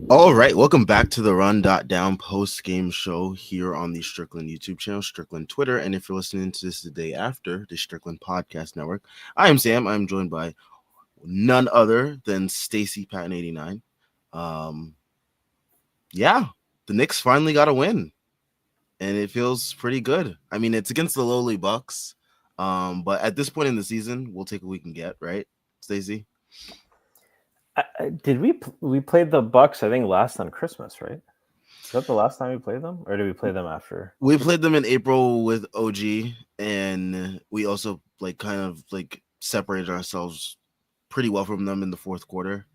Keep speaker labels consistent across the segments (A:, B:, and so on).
A: All right, welcome back to the Run.down post-game show here on the Strickland YouTube channel, Strickland Twitter, and if you're listening to this the day after, the Strickland Podcast Network. I am Sam. I'm joined by none other than Stacy Patton 89. Um, yeah, the Knicks finally got a win, and it feels pretty good. I mean, it's against the lowly Bucks, but at this point in the season, we'll take what we can get, right, Stacy?
B: Did we played the Bucks? I think last on Christmas, right? Is that the last time we played them, or did we play them after?
A: We played them in April with OG, and we also kind of separated ourselves pretty well from them in the fourth quarter.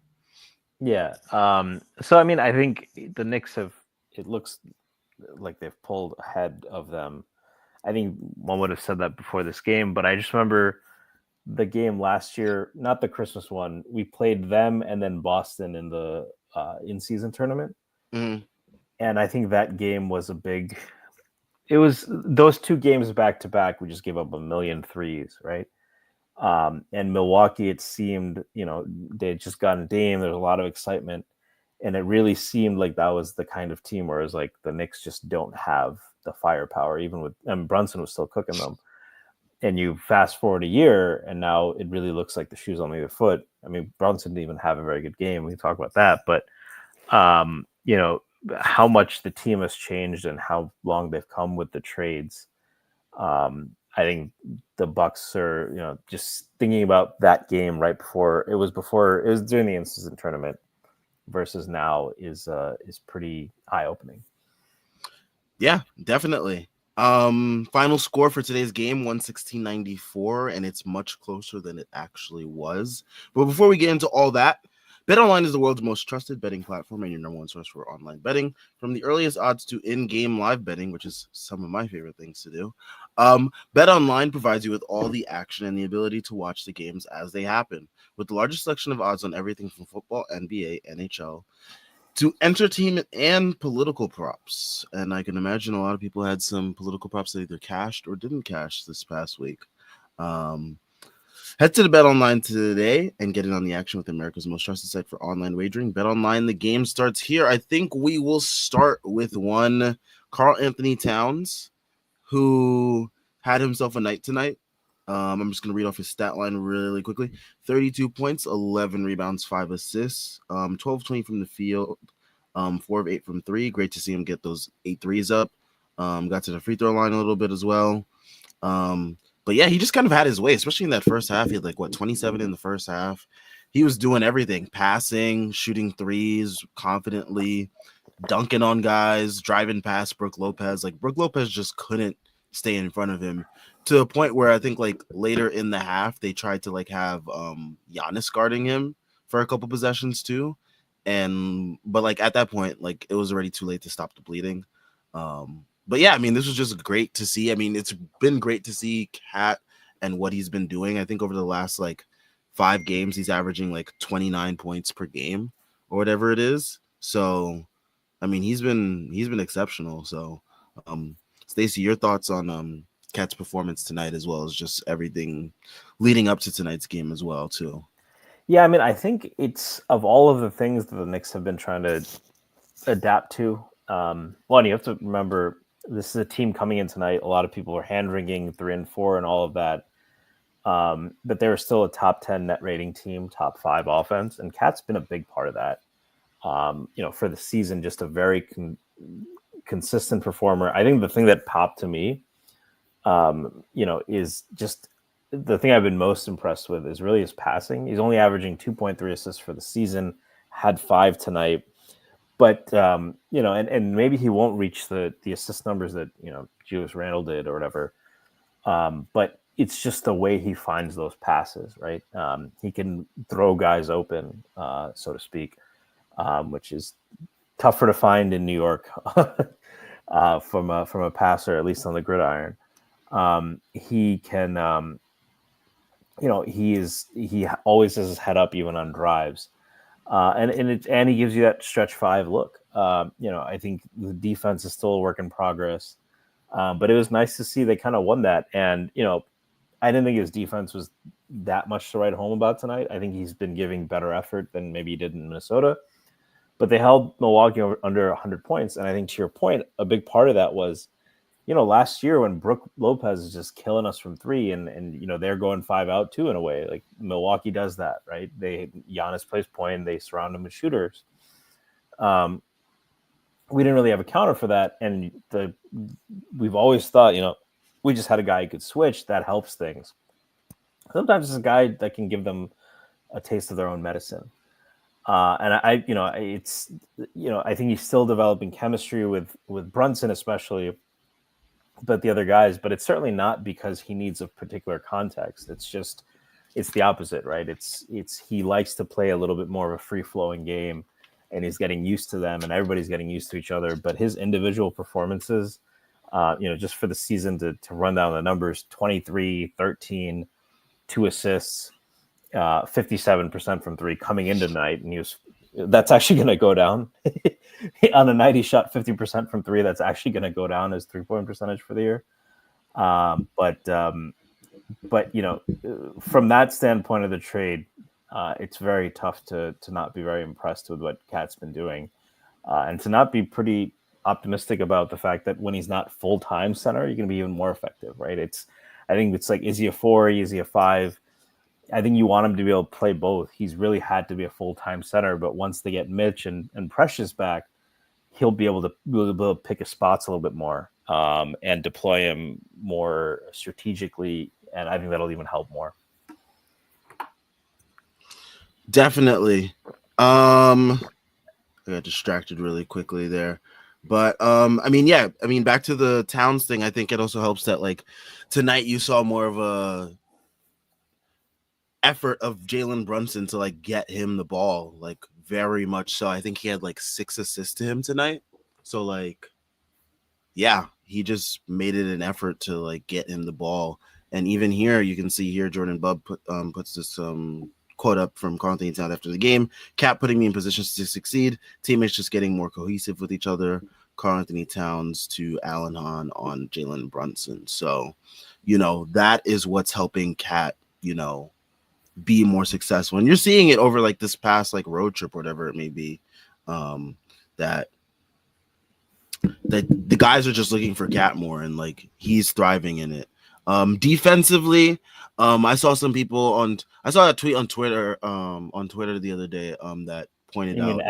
B: Yeah. So I mean, I think the Knicks have. It looks like they've pulled ahead of them. I think one would have said that before this game, but I just remember the game last year, not the Christmas one. We played them and then Boston in the in-season tournament,
A: Mm-hmm.
B: and I think that game was a big. It was those two games back to back. We just gave up a million threes, right? And Milwaukee, it seemed, they had just gotten Dame. There's a lot of excitement. And it really seemed like that was the kind of team where it was like the Knicks just don't have the firepower, even with, and Brunson was still cooking them. And you fast forward a year, and now it really looks like the shoe's on the other foot. I mean, Brunson didn't even have a very good game. We can talk about that. But, how much the team has changed and how long they've come with the trades. I think the Bucks are, just thinking about that game right before it was during the in-season tournament versus now is pretty eye-opening.
A: Yeah, definitely. Final score for today's game 116-94, and it's much closer than it actually was. But before we get into all that, BetOnline is the world's most trusted betting platform and your number one source for online betting. From the earliest odds to in-game live betting, which is some of my favorite things to do, BetOnline provides you with all the action and the ability to watch the games as they happen. With the largest selection of odds on everything from football, NBA, NHL, to entertainment and political props. And I can imagine a lot of people had some political props that either cashed or didn't cash this past week. Um, Head to the Bet Online today and get in on the action with America's most trusted site for online wagering. Bet Online, the game starts here. I think we will start with one Carl Anthony Towns, who had himself a night tonight. I'm just going to read off his stat line really quickly. 32 points, 11 rebounds, 5 assists, 12-20 from the field, 4 of 8 from 3. Great to see him get those 8 threes up. Got to the free throw line a little bit as well. But yeah, he just kind of had his way, especially in that first half. He had 27 in the first half. He was doing everything, passing, shooting threes confidently, dunking on guys, driving past Brook Lopez. Brook Lopez just couldn't stay in front of him, to a point where I think later in the half they tried to have Giannis guarding him for a couple possessions too. But at that point, it was already too late to stop the bleeding. But yeah, I mean, this was just great to see. I mean, it's been great to see Cat and what he's been doing. I think over the last 5 games, he's averaging 29 points per game or whatever it is. So, I mean, he's been exceptional. So, Stacey, your thoughts on Cat's performance tonight, as well as just everything leading up to tonight's game as well, too.
B: Yeah, I mean, I think it's of all of the things that the Knicks have been trying to adapt to. One, you have to remember this is a team coming in tonight. A lot of people are hand wringing 3 and 4 and all of that. But they're still a top 10 net rating team, top 5 offense, and Cat's been a big part of that. For the season, just a very consistent performer. I think the thing that popped to me, is just the thing I've been most impressed with is really his passing. He's only averaging 2.3 assists for the season, had 5 tonight. But, and maybe he won't reach the assist numbers that, Julius Randle did or whatever. But it's just the way he finds those passes, right? He can throw guys open, so to speak, which is tougher to find in New York from a passer, at least on the gridiron. He can, he always has his head up even on drives. And he gives you that stretch 5 look. I think the defense is still a work in progress, but it was nice to see they kind of won that. And I didn't think his defense was that much to write home about tonight. I think he's been giving better effort than maybe he did in Minnesota. but they held Milwaukee under 100 points. And I think to your point, a big part of that was, last year when Brook Lopez is just killing us from three, and they're going 5 out 2 in a way. Like Milwaukee does that, right? Giannis plays point, they surround him with shooters. We didn't really have a counter for that, and we've always thought, we just had a guy who could switch. That helps things. Sometimes it's a guy that can give them a taste of their own medicine. And I think he's still developing chemistry with Brunson, especially, but the other guys. But it's certainly not because he needs a particular context. It's the opposite, right? It's he likes to play a little bit more of a free flowing game, and he's getting used to them, and everybody's getting used to each other. But his individual performances, just for the season to run down the numbers: 23, 13, 2 assists. 57% from 3 coming in tonight, and that's actually going to go down on a night he shot 50% from 3. That's actually going to go down as 3-point percentage for the year. But from that standpoint of the trade, it's very tough to not be very impressed with what Cat's been doing, and to not be pretty optimistic about the fact that when he's not full-time center, you're going to be even more effective, right? I think it's like, is he a 4? Is he a 5? I think you want him to be able to play both. He's really had to be a full-time center, but once they get Mitch and Precious back, he'll be able to pick his spots a little bit more, and deploy him more strategically, and I think that'll even help more.
A: Definitely. I got distracted really quickly there. But back to the Towns thing, I think it also helps that like tonight you saw more of a effort of Jalen Brunson to like get him the ball, like very much so. I think he had like 6 assists to him tonight. So like, yeah, he just made it an effort to like get him the ball. And even here, you can see here Jordan Bubb puts this quote up from Carlton Towns after the game: Cap putting me in positions to succeed. Teammates just getting more cohesive with each other. Carl-Anthony Towns to Alan Hahn on Jalen Brunson. So, that is what's helping Cat, be more successful. And you're seeing it over like this past like road trip, whatever it may be, that the guys are just looking for Cat more, and like he's thriving in it. Defensively, I saw some people I saw a tweet on Twitter the other day that pointed out,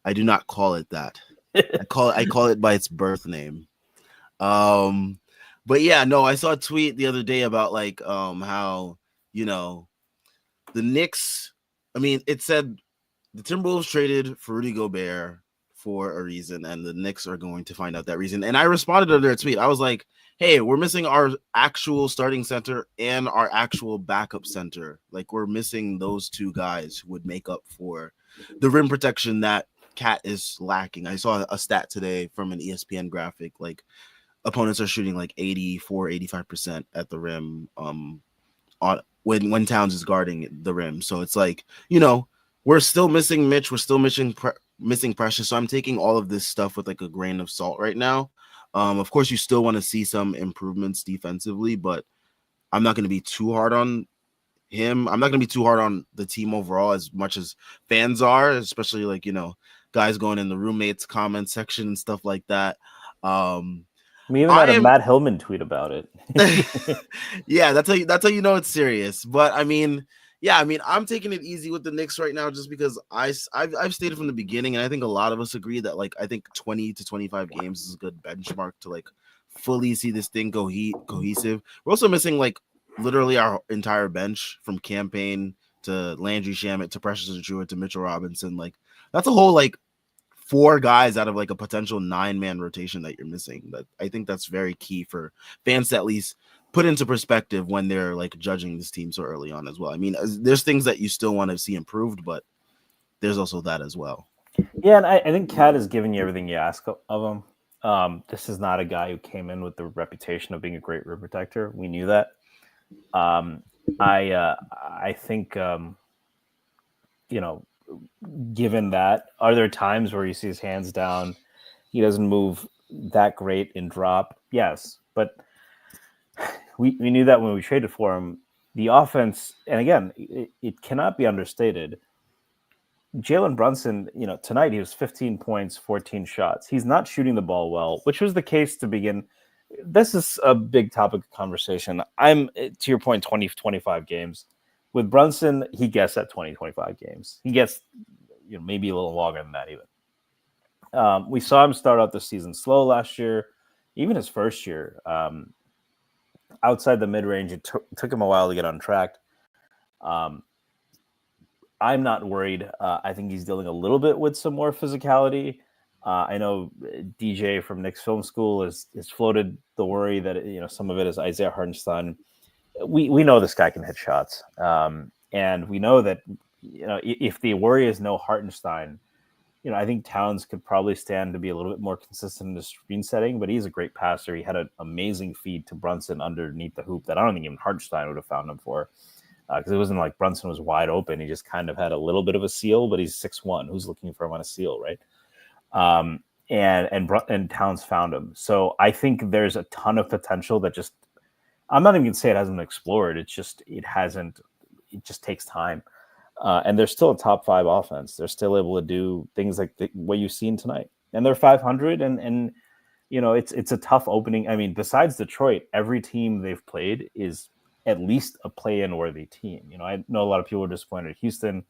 A: I do not call it that. I call it by its birth name. But yeah, no, I saw a tweet the other day about like how the Knicks, it said the Timberwolves traded for Rudy Gobert for a reason, and the Knicks are going to find out that reason. And I responded to their tweet. I was like, hey, we're missing our actual starting center and our actual backup center. Like, we're missing those 2 guys who would make up for the rim protection that Cat is lacking. I saw a stat today from an ESPN graphic, like opponents are shooting like 84-85% at the rim when Towns is guarding the rim. So it's like, we're still missing Mitch, we're still missing Precious. So I'm taking all of this stuff with like a grain of salt right now. Of course, you still want to see some improvements defensively, but I'm not going to be too hard on him. I'm not going to be too hard on the team overall as much as fans are, especially like, guys going in the roommates comment section and stuff like that.
B: We even had a Matt Hillman tweet about it.
A: Yeah, that's how you know it's serious. But I'm taking it easy with the Knicks right now just because I've stated from the beginning, and I think a lot of us agree that like I think 20 to 25 games is a good benchmark to like fully see this thing cohesive. We're also missing like literally our entire bench, from Campaign to Landry Shamet to Precious Achiuwa to Mitchell Robinson. Like that's a whole like 4 guys out of like a potential 9-man rotation that you're missing. But I think that's very key for fans to at least put into perspective when they're like judging this team so early on as well. There's things that you still want to see improved, but there's also that as well.
B: Yeah, and I think Cat is giving you everything you ask of him. This is not a guy who came in with the reputation of being a great rim protector. We knew that. I think given that, are there times where you see his hands down? He doesn't move that great in drop. Yes, but we knew that when we traded for him. The offense, and again, it cannot be understated. Jalen Brunson, tonight he was 15 points, 14 shots. He's not shooting the ball well, which was the case to begin. This is a big topic of conversation. I'm, to your point, 20, 25 games. With Brunson, he gets at 20, 25 games. He gets, maybe a little longer than that even. We saw him start out the season slow last year, even his first year. Outside the mid-range, it took him a while to get on track. I'm not worried. I think he's dealing a little bit with some more physicality. I know DJ from Knicks Film School has floated the worry that some of it is Isaiah Hartenstein. We know this guy can hit shots, and we know that if the worry is no Hartenstein, I think Towns could probably stand to be a little bit more consistent in the screen setting. But he's a great passer. He had an amazing feed to Brunson underneath the hoop that I don't think even Hartenstein would have found him for. Because it wasn't like Brunson was wide open. He just kind of had a little bit of a seal, but he's 6'1". Who's looking for him on a seal, right? And Towns found him. So I think there's a ton of potential that just, I'm not even going to say it hasn't been explored. It just takes time. And they're still a top 5 offense. They're still able to do things like what you've seen tonight. And they're 500 and it's a tough opening. I mean, besides Detroit, every team they've played is at least a play-in worthy team. I know a lot of people are disappointed at Houston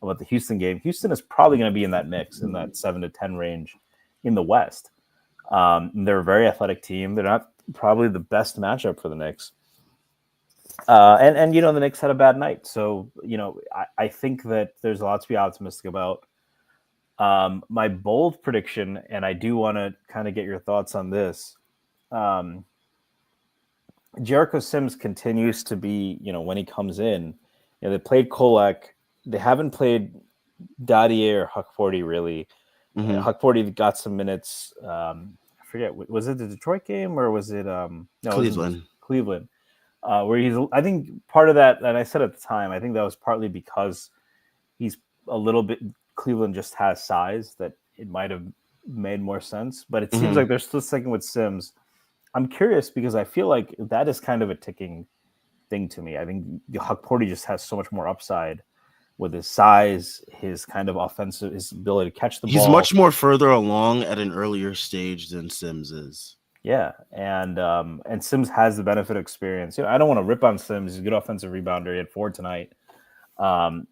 B: about the Houston game. Houston is probably going to be in that mix, in that 7 to 10 range in the West. They're a very athletic team. They're not probably the best matchup for the Knicks. And the Knicks had a bad night. So, I think that there's a lot to be optimistic about. My bold prediction, and I do want to kind of get your thoughts on this, Jericho Sims continues to be, when he comes in, they played Kolak. They haven't played Dadier or Hukporti really.
A: Mm-hmm.
B: Hukporti got some minutes. I forget, was it the Detroit game or was it
A: Cleveland?
B: Cleveland, where he's. I think part of that, and I said at the time, I think that was partly because he's a little bit. Cleveland just has size that it might have made more sense, but it seems like they're still sticking with Sims. I'm curious because I feel like that is kind of a ticking thing to me. I think Hukporti just has so much more upside with his size, his kind of offensive, his ability to catch the ball.
A: He's much more further along at an earlier stage than Sims is.
B: Yeah, and Sims has the benefit of experience. I don't want to rip on Sims. He's a good offensive rebounder. He had 4 tonight.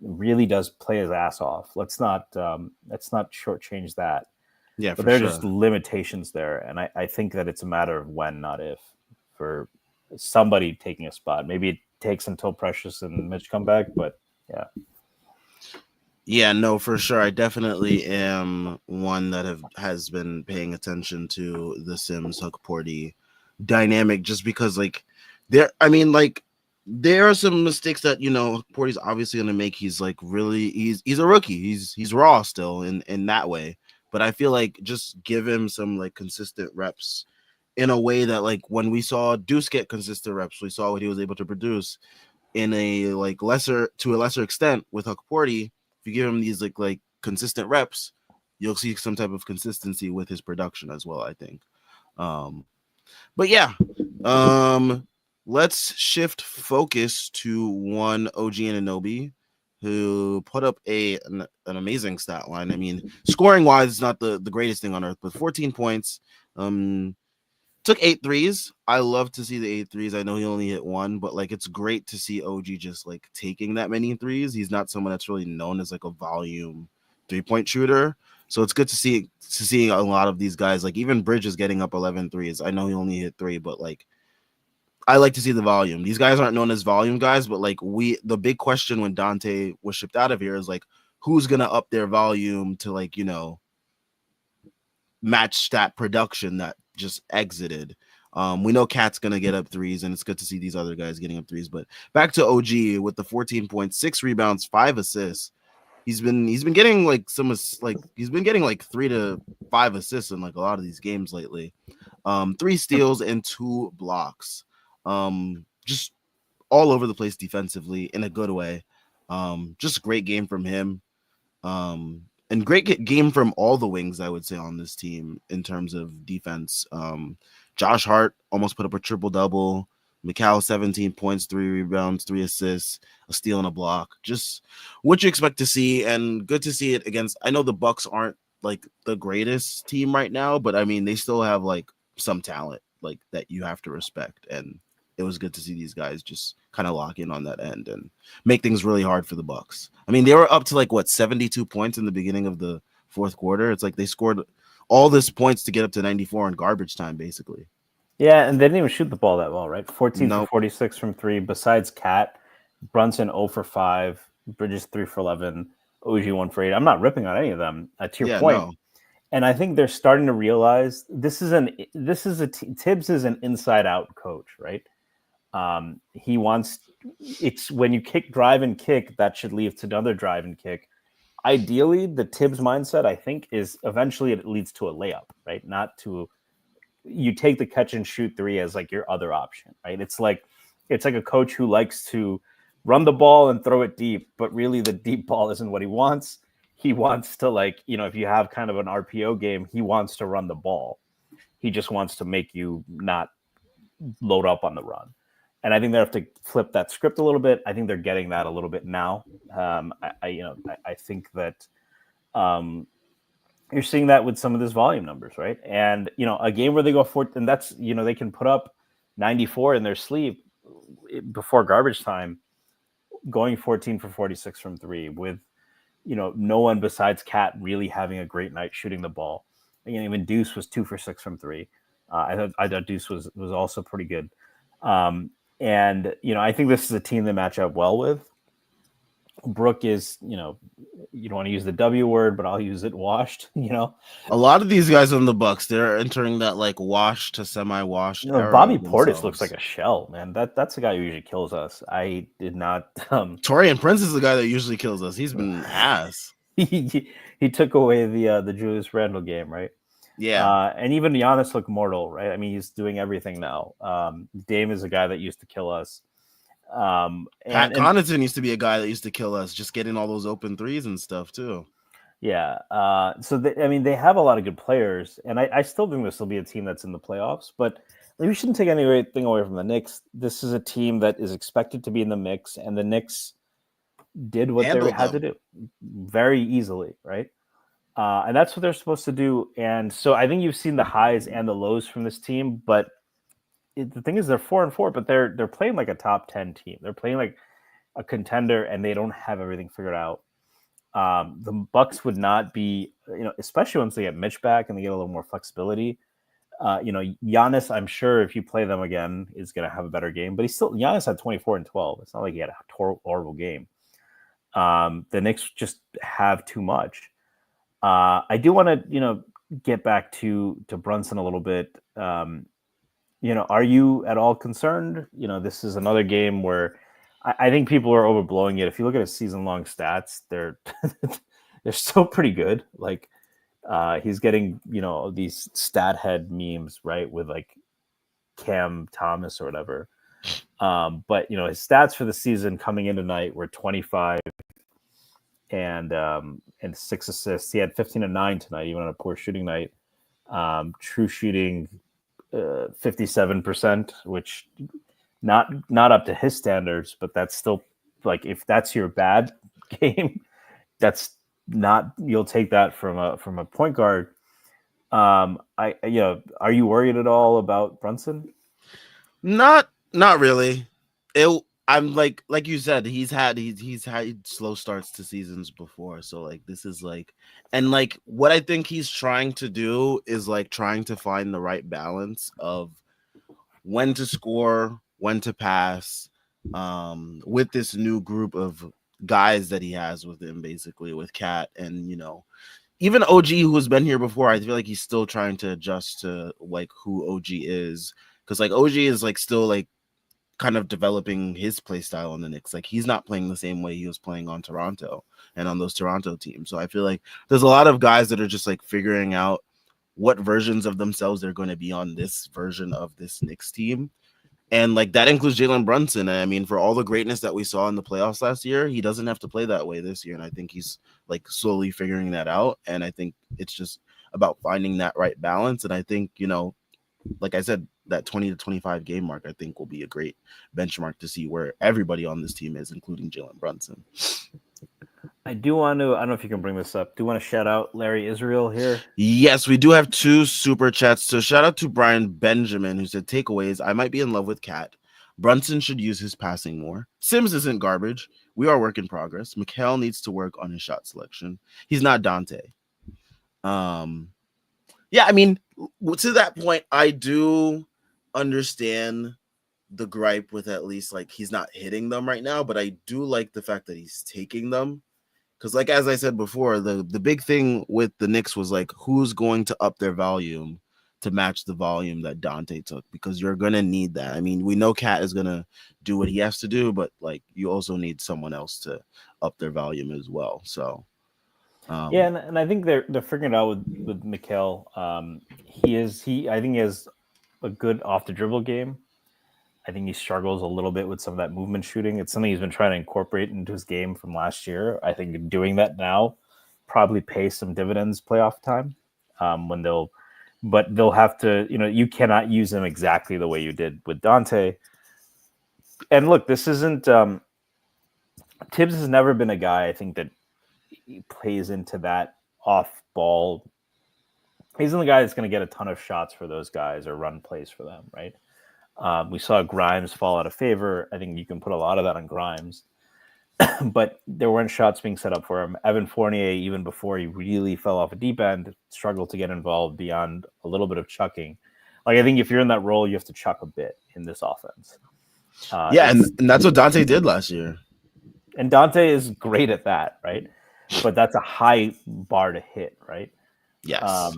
B: Really does play his ass off. Let's not shortchange that.
A: Yeah,
B: but there are just limitations there, and I think that it's a matter of when, not if, for somebody taking a spot. Maybe it takes until Precious and Mitch come back, but yeah.
A: Yeah, no, for sure. I definitely am one that has been paying attention to the Sims Hukporti dynamic, just because there are some mistakes that Hukporti's obviously gonna make. He's he's a rookie. He's raw still in that way. But I feel like just give him some consistent reps in a way that when we saw Deuce get consistent reps, we saw what he was able to produce in a lesser extent with Hukporti. If you give him these consistent reps, you'll see some type of consistency with his production as well, I think. But yeah, let's shift focus to one OG Anunoby, who put up an amazing stat line. I mean, scoring wise, it's not the greatest thing on earth, but 14 points. Took 8 threes. I love to see the 8 threes. I know he only hit 1, but it's great to see OG just taking that many threes. He's not someone that's really known as a volume 3-point shooter. So it's good to see a lot of these guys, even Bridges getting up 11 threes. I know he only hit 3, but I like to see the volume. These guys aren't known as volume guys, but the big question when Dante was shipped out of here is who's gonna up their volume to match that production that just exited. We know Cat's gonna get up threes, and it's good to see these other guys getting up threes. But back to OG with the 14 points, 6 rebounds, 5 assists. He's been getting he's been getting 3 to 5 assists in a lot of these games lately. 3 steals and 2 blocks. Just all over the place defensively in a good way. Just a great game from him. And great game from all the wings, I would say, on this team in terms of defense. Josh Hart almost put up a triple-double. Mikal 17 points, 3 rebounds, 3 assists, a steal and a block. Just what you expect to see, and good to see it against. I know the Bucks aren't like the greatest team right now, but I mean they still have like some talent like that you have to respect. And it was good to see these guys just kind of lock in on that end and make things really hard for the Bucks. I mean, they were up to like what 72 points in the beginning of the fourth quarter. It's like they scored all this points to get up to 94 in garbage time, basically.
B: Yeah, and they didn't even shoot the ball that well, right? 14 for
A: Nope.
B: 46 from three. Besides Cat, Brunson 0 for 5, Bridges 3 for 11, OG 1 for 8. I'm not ripping on any of them. To your
A: Yeah,
B: point,
A: no.
B: and I think they're starting to realize Tibbs is an inside out coach, right? He wants it's when you drive and kick, that should lead to another drive and kick. Ideally, the Tibbs mindset, I think, is eventually it leads to a layup, right? Not to you take the catch and shoot three as like your other option, right? It's like a coach who likes to run the ball and throw it deep, but really the deep ball isn't what he wants. He wants to if you have kind of an RPO game, he wants to run the ball. He just wants to make you not load up on the run. And I think they have to flip that script a little bit. I think they're getting that a little bit now. I think that you're seeing that with some of this volume numbers, right? And a game where they go for, and that's they can put up 94 in their sleep before garbage time, going 14 for 46 from three with no one besides Cat really having a great night shooting the ball. Even Deuce was 2 for 6 from three. I thought Deuce was also pretty good. And I think this is a team they match up well with. Brooke is, you don't want to use the W word, but I'll use it, washed.
A: A lot of these guys on the Bucks, they're entering that like washed to semi-washed era
B: Bobby Portis looks like
A: themselves.
B: a shell, man. That's the guy who usually kills us. I did not.
A: Torian Prince is the guy that usually kills us. He's been ass.
B: he took away the Julius Randle game, right?
A: Yeah.
B: And even Giannis looked mortal, right? I mean, he's doing everything now. Dame is a guy that used to kill us.
A: Pat
B: And
A: Connaughton used to be a guy that used to kill us, just getting all those open threes and stuff too.
B: yeah, so they have a lot of good players, and I still think this will be a team that's in the playoffs. But we shouldn't take anything away from the Knicks. This is a team that is expected to be in the mix, and the Knicks did what they
A: Handled
B: had to
A: them.
B: do very easily, right? And that's what they're supposed to do. And so I think you've seen the highs and the lows from this team. But the thing is, they're 4-4, but they're playing like a top 10 team. They're playing like a contender, and they don't have everything figured out. The Bucks would not be, especially once they get Mitch back and they get a little more flexibility. Giannis, I'm sure if you play them again, is going to have a better game. But Giannis had 24 and 12. It's not like he had a horrible game. The Knicks just have too much. I do want to, get back to Brunson a little bit. Are you at all concerned? This is another game where I think people are overblowing it. If you look at his season-long stats, they're they're still pretty good. Like he's getting these stat head memes, right, with like Cam Thomas or whatever. But his stats for the season coming in tonight were 25 and 6 assists. He had 15 and 9 tonight, even on a poor shooting night. True shooting 57%, which not up to his standards, but that's still like if that's your bad game, that's not you'll take that from a point guard. Are you worried at all about Brunson?
A: Not really. I'm like you said, he's had slow starts to seasons before. So like this is like, and like what I think he's trying to do is like trying to find the right balance of when to score, when to pass, with this new group of guys that he has with him, basically with Cat and even OG who has been here before. I feel like he's still trying to adjust to like who OG is, because like OG is like still like kind of developing his play style on the Knicks. Like he's not playing the same way he was playing on Toronto and on those Toronto teams. So I feel like there's a lot of guys that are just like figuring out what versions of themselves they're going to be on this version of this Knicks team. And like that includes Jalen Brunson. I mean, for all the greatness that we saw in the playoffs last year, he doesn't have to play that way this year. And I think he's like slowly figuring that out. And I think it's just about finding that right balance. And I think, like I said, that 20 to 25 game mark, I think will be a great benchmark to see where everybody on this team is, including Jalen Brunson.
B: I do want to, I don't know if you can bring this up. Do you want to shout out Larry Israel here?
A: Yes, we do have 2 super chats. So shout out to Brian Benjamin, who said, takeaways, I might be in love with Cat. Brunson should use his passing more. Sims isn't garbage. We are work in progress. Mikal needs to work on his shot selection. He's not Dante. Yeah, I mean, to that point, I do understand the gripe with at least like he's not hitting them right now, but I do like the fact that he's taking them. Because, like as I said before, the big thing with the Knicks was like who's going to up their volume to match the volume that Dante took, because you're gonna need that. I mean, we know Cat is gonna do what he has to do, but like you also need someone else to up their volume as well. So
B: Yeah, and I think they're figuring it out with Mikal. I think he has a good off the dribble game. I think he struggles a little bit with some of that movement shooting. It's something he's been trying to incorporate into his game from last year. I think doing that now probably pays some dividends playoff time, but they'll have to, you cannot use him exactly the way you did with Dante. And look, this isn't, Tibbs has never been a guy, I think, that he plays into that off ball. He's the guy that's going to get a ton of shots for those guys or run plays for them, right? We saw Grimes fall out of favor. I think you can put a lot of that on Grimes. But there weren't shots being set up for him. Evan Fournier, even before he really fell off a deep end, struggled to get involved beyond a little bit of chucking. Like, I think if you're in that role, you have to chuck a bit in this offense.
A: yeah, and that's what Dante did last year.
B: And Dante is great at that, right? But that's a high bar to hit, right?
A: Yes. I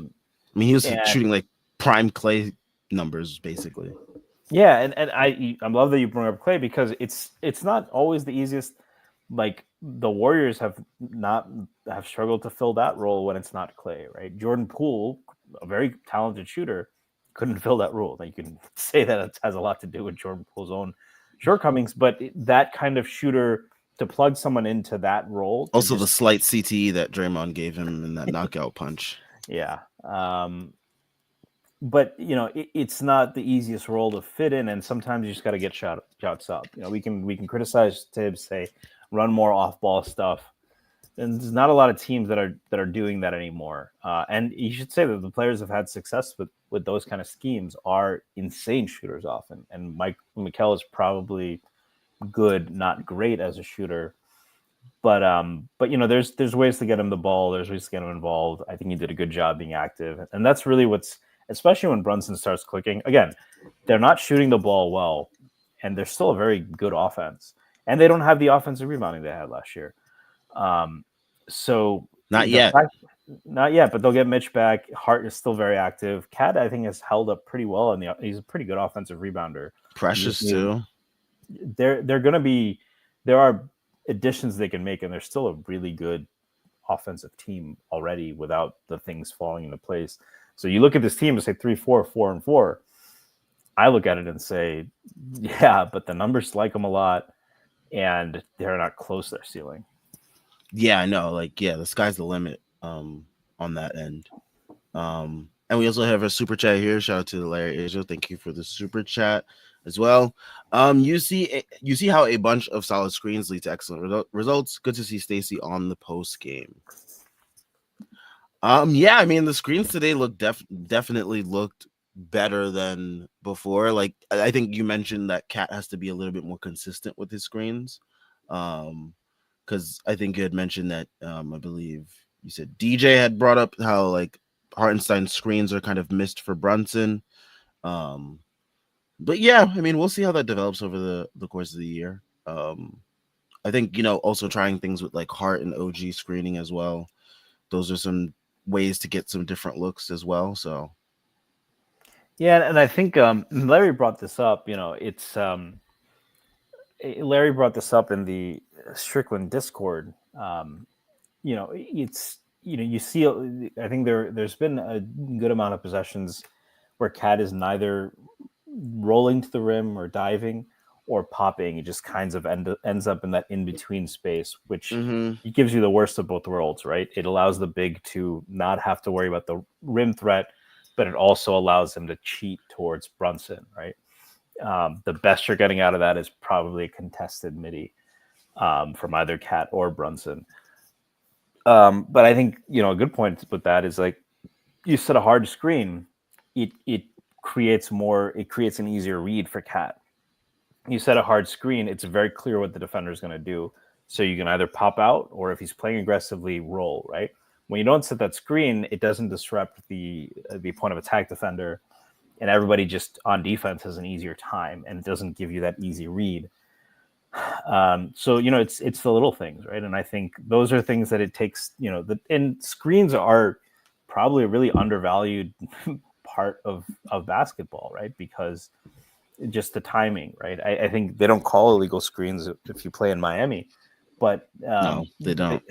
A: mean, he was shooting like prime Clay numbers, basically.
B: Yeah, and I love that you bring up Clay, because it's not always the easiest. Like, the Warriors have struggled to fill that role when it's not Clay, right? Jordan Poole, a very talented shooter, couldn't fill that role. Now, you can say that it has a lot to do with Jordan Poole's own shortcomings, but that kind of shooter, to plug someone into that role.
A: Also, the slight CTE that Draymond gave him in that knockout punch.
B: Yeah. But it's not the easiest role to fit in, and sometimes you just got to get shots up. We can criticize Tibbs, say run more off ball stuff, and there's not a lot of teams that are doing that anymore. And you should say that the players have had success with those kind of schemes are insane shooters often, and Mike Mikal is probably good, not great as a shooter. But there's ways to get him the ball. There's ways to get him involved. I think he did a good job being active, and that's really what's. Especially when Brunson starts clicking. Again, they're not shooting the ball well, and they're still a very good offense. And they don't have the offensive rebounding they had last year. So
A: not yet,
B: but they'll get Mitch back. Hart is still very active. Cat, I think, has held up pretty well, and he's a pretty good offensive rebounder.
A: Precious too.
B: They're going to be. There are additions they can make, and they're still a really good offensive team already without the things falling into place. So you look at this team and say 3-4, 4-4. I look at it and say, yeah, but the numbers like them a lot, and they're not close to their ceiling.
A: Yeah, I know. Like, yeah, the sky's the limit on that end. And we also have a super chat here. Shout out to Larry Asia. Thank you for the super chat as well. You see how a bunch of solid screens lead to excellent results. Good to see Stacy on the post game. Yeah, I mean, the screens today look definitely looked better than before. Like, I think you mentioned that Cat has to be a little bit more consistent with his screens. Because I think you had mentioned that I believe you said DJ had brought up how like Hartenstein's screens are kind of missed for Brunson. But yeah, I mean, we'll see how that develops over the course of the year. I think, also trying things with like Hart and OG screening as well. Those are some ways to get some different looks as well. So
B: yeah, and I think Larry brought this up. It's Larry brought this up in the Strickland Discord. It's you see. I think there's been a good amount of possessions where Cat is neither rolling to the rim or diving or popping. It just kind of ends up in that in between space, which it gives you the worst of both worlds, right? It allows the big to not have to worry about the rim threat, but it also allows him to cheat towards Brunson, right? The best you're getting out of that is probably a contested midi from either Cat or Brunson. But I think, a good point with that is like you set a hard screen, it creates an easier read for Cat. You set a hard screen, it's very clear what the defender is going to do. So you can either pop out or if he's playing aggressively, roll, right? When you don't set that screen, it doesn't disrupt the point of attack defender, and everybody just on defense has an easier time, and it doesn't give you that easy read. So it's the little things, right? And I think those are things that it takes. And screens are probably a really undervalued part of basketball, right? Because just the timing, right? I think they don't call illegal screens if you play in Miami, but
A: No, they don't.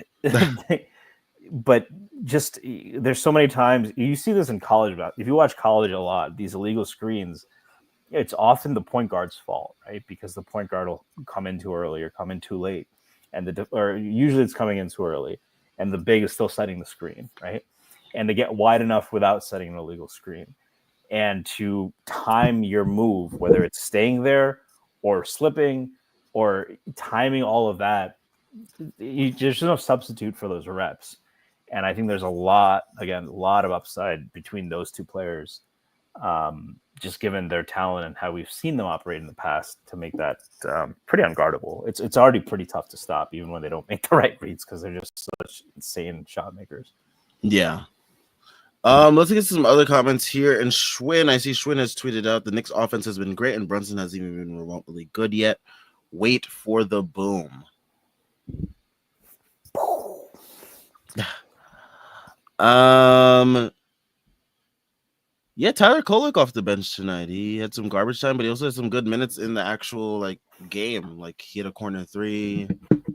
B: but just there's so many times you see this in college. If you watch college a lot, these illegal screens, it's often the point guard's fault, right? Because the point guard will come in too early or come in too late, or usually it's coming in too early, and the big is still setting the screen, right? And to get wide enough without setting an illegal screen, and to time your move, whether it's staying there or slipping or timing all of that, there's no substitute for those reps. And I think there's a lot of upside between those two players, just given their talent and how we've seen them operate in the past to make that pretty unguardable. It's already pretty tough to stop, even when they don't make the right reads, because they're just such insane shot makers.
A: Yeah. Let's get some other comments here. And Schwinn, I see Schwinn has tweeted out the Knicks offense has been great and Brunson hasn't even been remotely good yet. Wait for the boom. Yeah, Tyler Kolek off the bench tonight. He had some garbage time, but he also had some good minutes in the actual game. Like he had a corner three,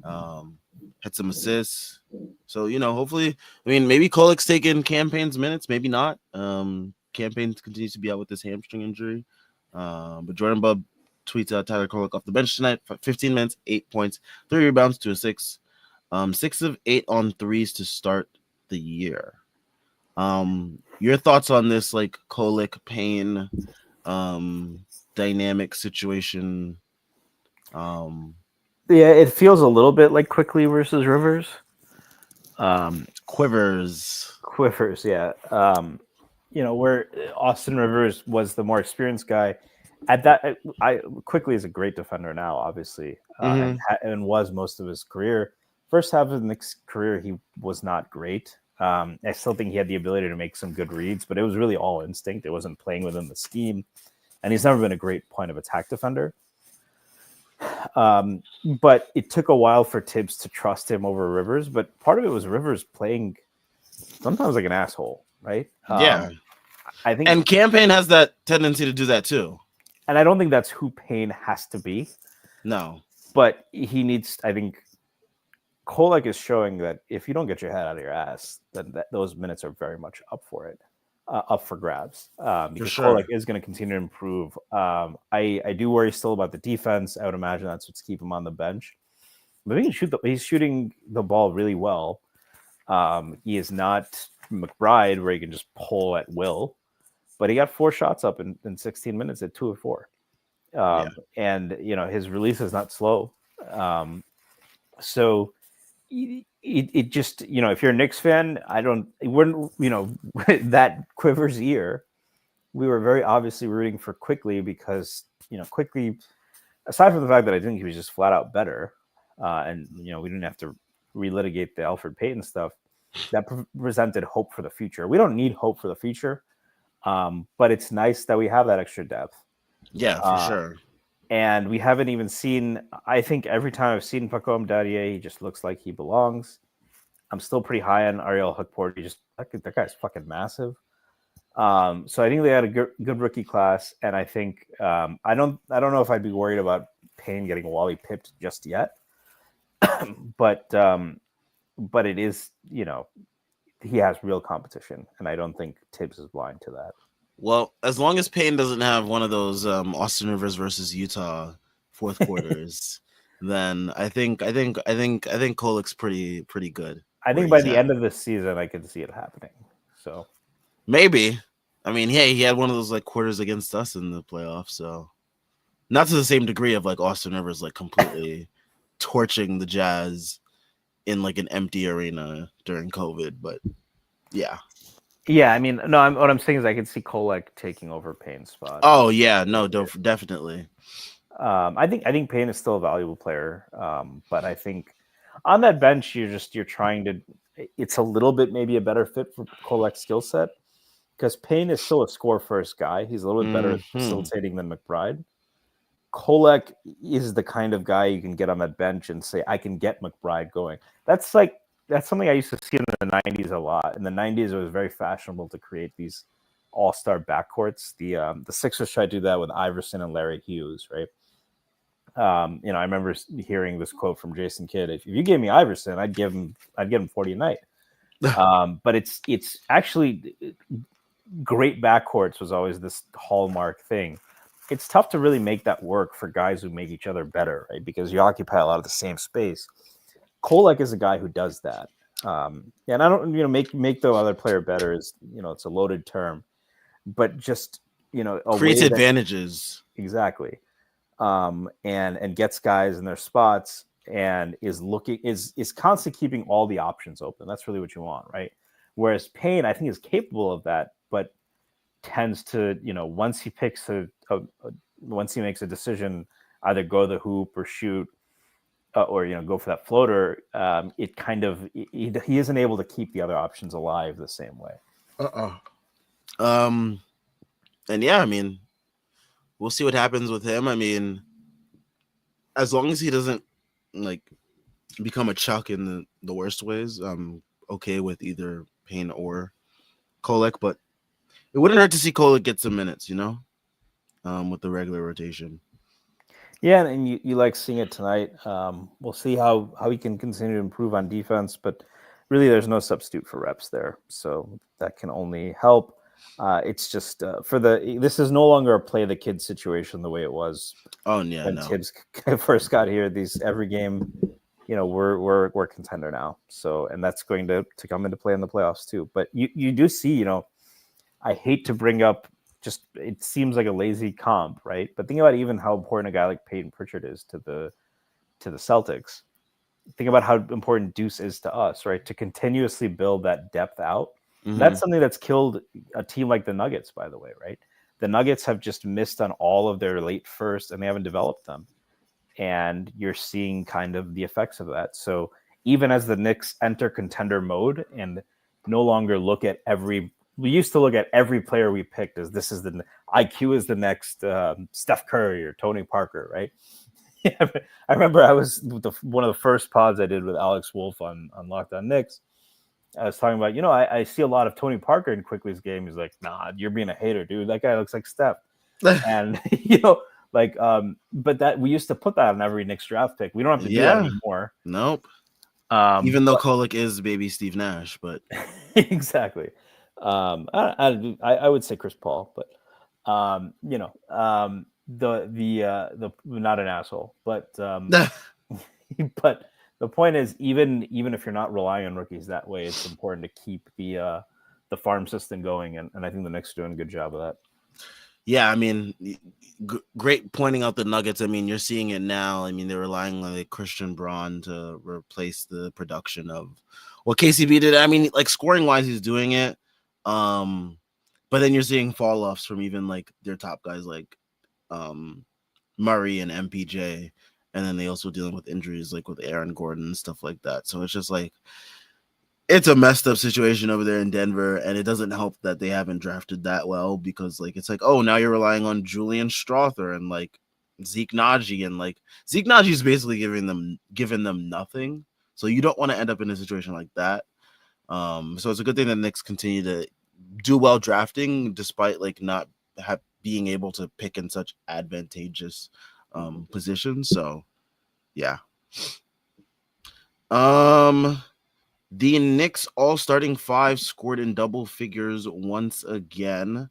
A: had some assists. So hopefully, maybe Kolek's taking Campaign's minutes, maybe not. Campaign continues to be out with this hamstring injury. But Jordan Bub tweets out Tyler Kolek off the bench tonight. 15 minutes, 8 points, 3 rebounds, 2 assists. 6 of 8 on threes to start the year. Your thoughts on this Kolek Payne dynamic situation?
B: Yeah, it feels a little bit like Quickly versus Rivers.
A: Quivers,
B: yeah. Where Austin Rivers was the more experienced guy. At that, Quickly is a great defender now, obviously, and was most of his career. First half of the Knicks' career, he was not great. I still think he had the ability to make some good reads, but it was really all instinct. It wasn't playing within the scheme, and he's never been a great point of attack defender. But it took a while for Tibbs to trust him over Rivers, but part of it was Rivers playing sometimes like an asshole, right?
A: Yeah.
B: I think,
A: and Campaign has that tendency to do that too.
B: And I don't think that's who Payne has to be.
A: No.
B: But he needs, I think, Kolek is showing that if you don't get your head out of your ass, then those minutes are very much up for it, up for grabs. Because Kolek is going to continue to improve. I do worry still about the defense. I would imagine that's what's keeping him on the bench. But he's shooting the ball really well. He is not McBride where he can just pull at will. But he got 4 shots up in 16 minutes at 2 of 4. And, his release is not slow. So it just, if you're a Knicks fan, that Quivers year, we were very obviously rooting for Quickly because, Quickly, aside from the fact that I think he was just flat out better, and, we didn't have to relitigate the Alfred Payton stuff, that presented hope for the future. We don't need hope for the future, but it's nice that we have that extra depth.
A: Yeah, for sure.
B: And we haven't even seen, I think every time I've seen Pacom Dadier, he just looks like he belongs. I'm still pretty high on Ariel Hukporti. That guy's fucking massive. So I think they had a good rookie class. And I think, I don't know if I'd be worried about Payne getting Wally pipped just yet. But it is, he has real competition. And I don't think Tibbs is blind to that.
A: Well, as long as Payne doesn't have one of those Austin Rivers versus Utah fourth quarters, then I think Kolek's pretty good.
B: I think by the end of this season, I could see it happening. So
A: maybe I mean, hey, he had one of those like quarters against us in the playoffs, so not to the same degree of like Austin Rivers like completely torching the Jazz in like an empty arena during COVID, but yeah.
B: Yeah, I mean, no, what I'm saying is I could see Kolek taking over Payne's spot.
A: Oh yeah, no, definitely.
B: I think Payne is still a valuable player, but I think on that bench you're trying to. It's a little bit maybe a better fit for Kolek's skill set because Payne is still a score first guy. He's a little bit better at facilitating than McBride. Kolek is the kind of guy you can get on that bench and say, I can get McBride going. That's something I used to see in the 90s a lot. In the 90s, it was very fashionable to create these all-star backcourts. The Sixers tried to do that with Iverson and Larry Hughes, right? I remember hearing this quote from Jason Kidd: "If you gave me Iverson, I'd give him 40 a night." But it's actually great backcourts was always this hallmark thing. It's tough to really make that work for guys who make each other better, right? Because you occupy a lot of the same space. Kolek is a guy who does that. And I don't, make the other player better is, it's a loaded term, but just,
A: creates advantages.
B: Exactly. And gets guys in their spots and is constantly keeping all the options open. That's really what you want, right? Whereas Payne, I think, is capable of that, but tends to, once he picks once he makes a decision, either go the hoop or shoot, or go for that floater, it kind of he isn't able to keep the other options alive the same way.
A: And yeah, I mean, we'll see what happens with him. I mean, as long as he doesn't like become a chuck in the worst ways, I'm okay with either Payne or Kolek, but it wouldn't hurt to see Kolek get some minutes, with the regular rotation.
B: Yeah, and you like seeing it tonight. We'll see how he can continue to improve on defense, but really there's no substitute for reps there, so that can only help. It's just this is no longer a play the kid situation the way it was.
A: Oh yeah,
B: when Tibbs first got here. These every game, we're contender now. So, and that's going to come into play in the playoffs too. But you do see, I hate to bring up, just it seems like a lazy comp, right? But think about even how important a guy like Peyton Pritchard is to the Celtics. Think about how important Deuce is to us, right? To continuously build that depth out. Mm-hmm. That's something that's killed a team like the Nuggets, by the way, right? The Nuggets have just missed on all of their late first, and they haven't developed them. And you're seeing kind of the effects of that. So even as the Knicks enter contender mode and no longer look at we used to look at every player we picked as this is the IQ is the next Steph Curry or Tony Parker, right? I remember I was one of the first pods I did with Alex Wolf on Lockdown Knicks. I was talking about, I see a lot of Tony Parker in Quickly's game. He's like, nah, you're being a hater, dude. That guy looks like Steph. And, but that we used to put that on every Knicks draft pick. We don't have to do that anymore.
A: Nope. Even though Kolek is baby Steve Nash, but
B: exactly. I would say Chris Paul, but the not an asshole, but but the point is, even if you're not relying on rookies that way, it's important to keep the farm system going, and I think the Knicks are doing a good job of that.
A: Yeah, I mean, great pointing out the Nuggets. I mean, you're seeing it now. I mean, they're relying on like Christian Braun to replace the production of what KCP did. I mean, like scoring wise, he's doing it. But then you're seeing fall offs from even like their top guys like Murray and MPJ. And then they also dealing with injuries like with Aaron Gordon and stuff like that. So it's just like it's a messed up situation over there in Denver, and it doesn't help that they haven't drafted that well because like it's like, oh, now you're relying on Julian Strother and like Zeke Naji, and like Zeke Naji is basically giving them nothing. So you don't want to end up in a situation like that. So it's a good thing that Knicks continue to do well drafting despite like not being able to pick in such advantageous positions. So yeah. The Knicks all starting five scored in double figures once again.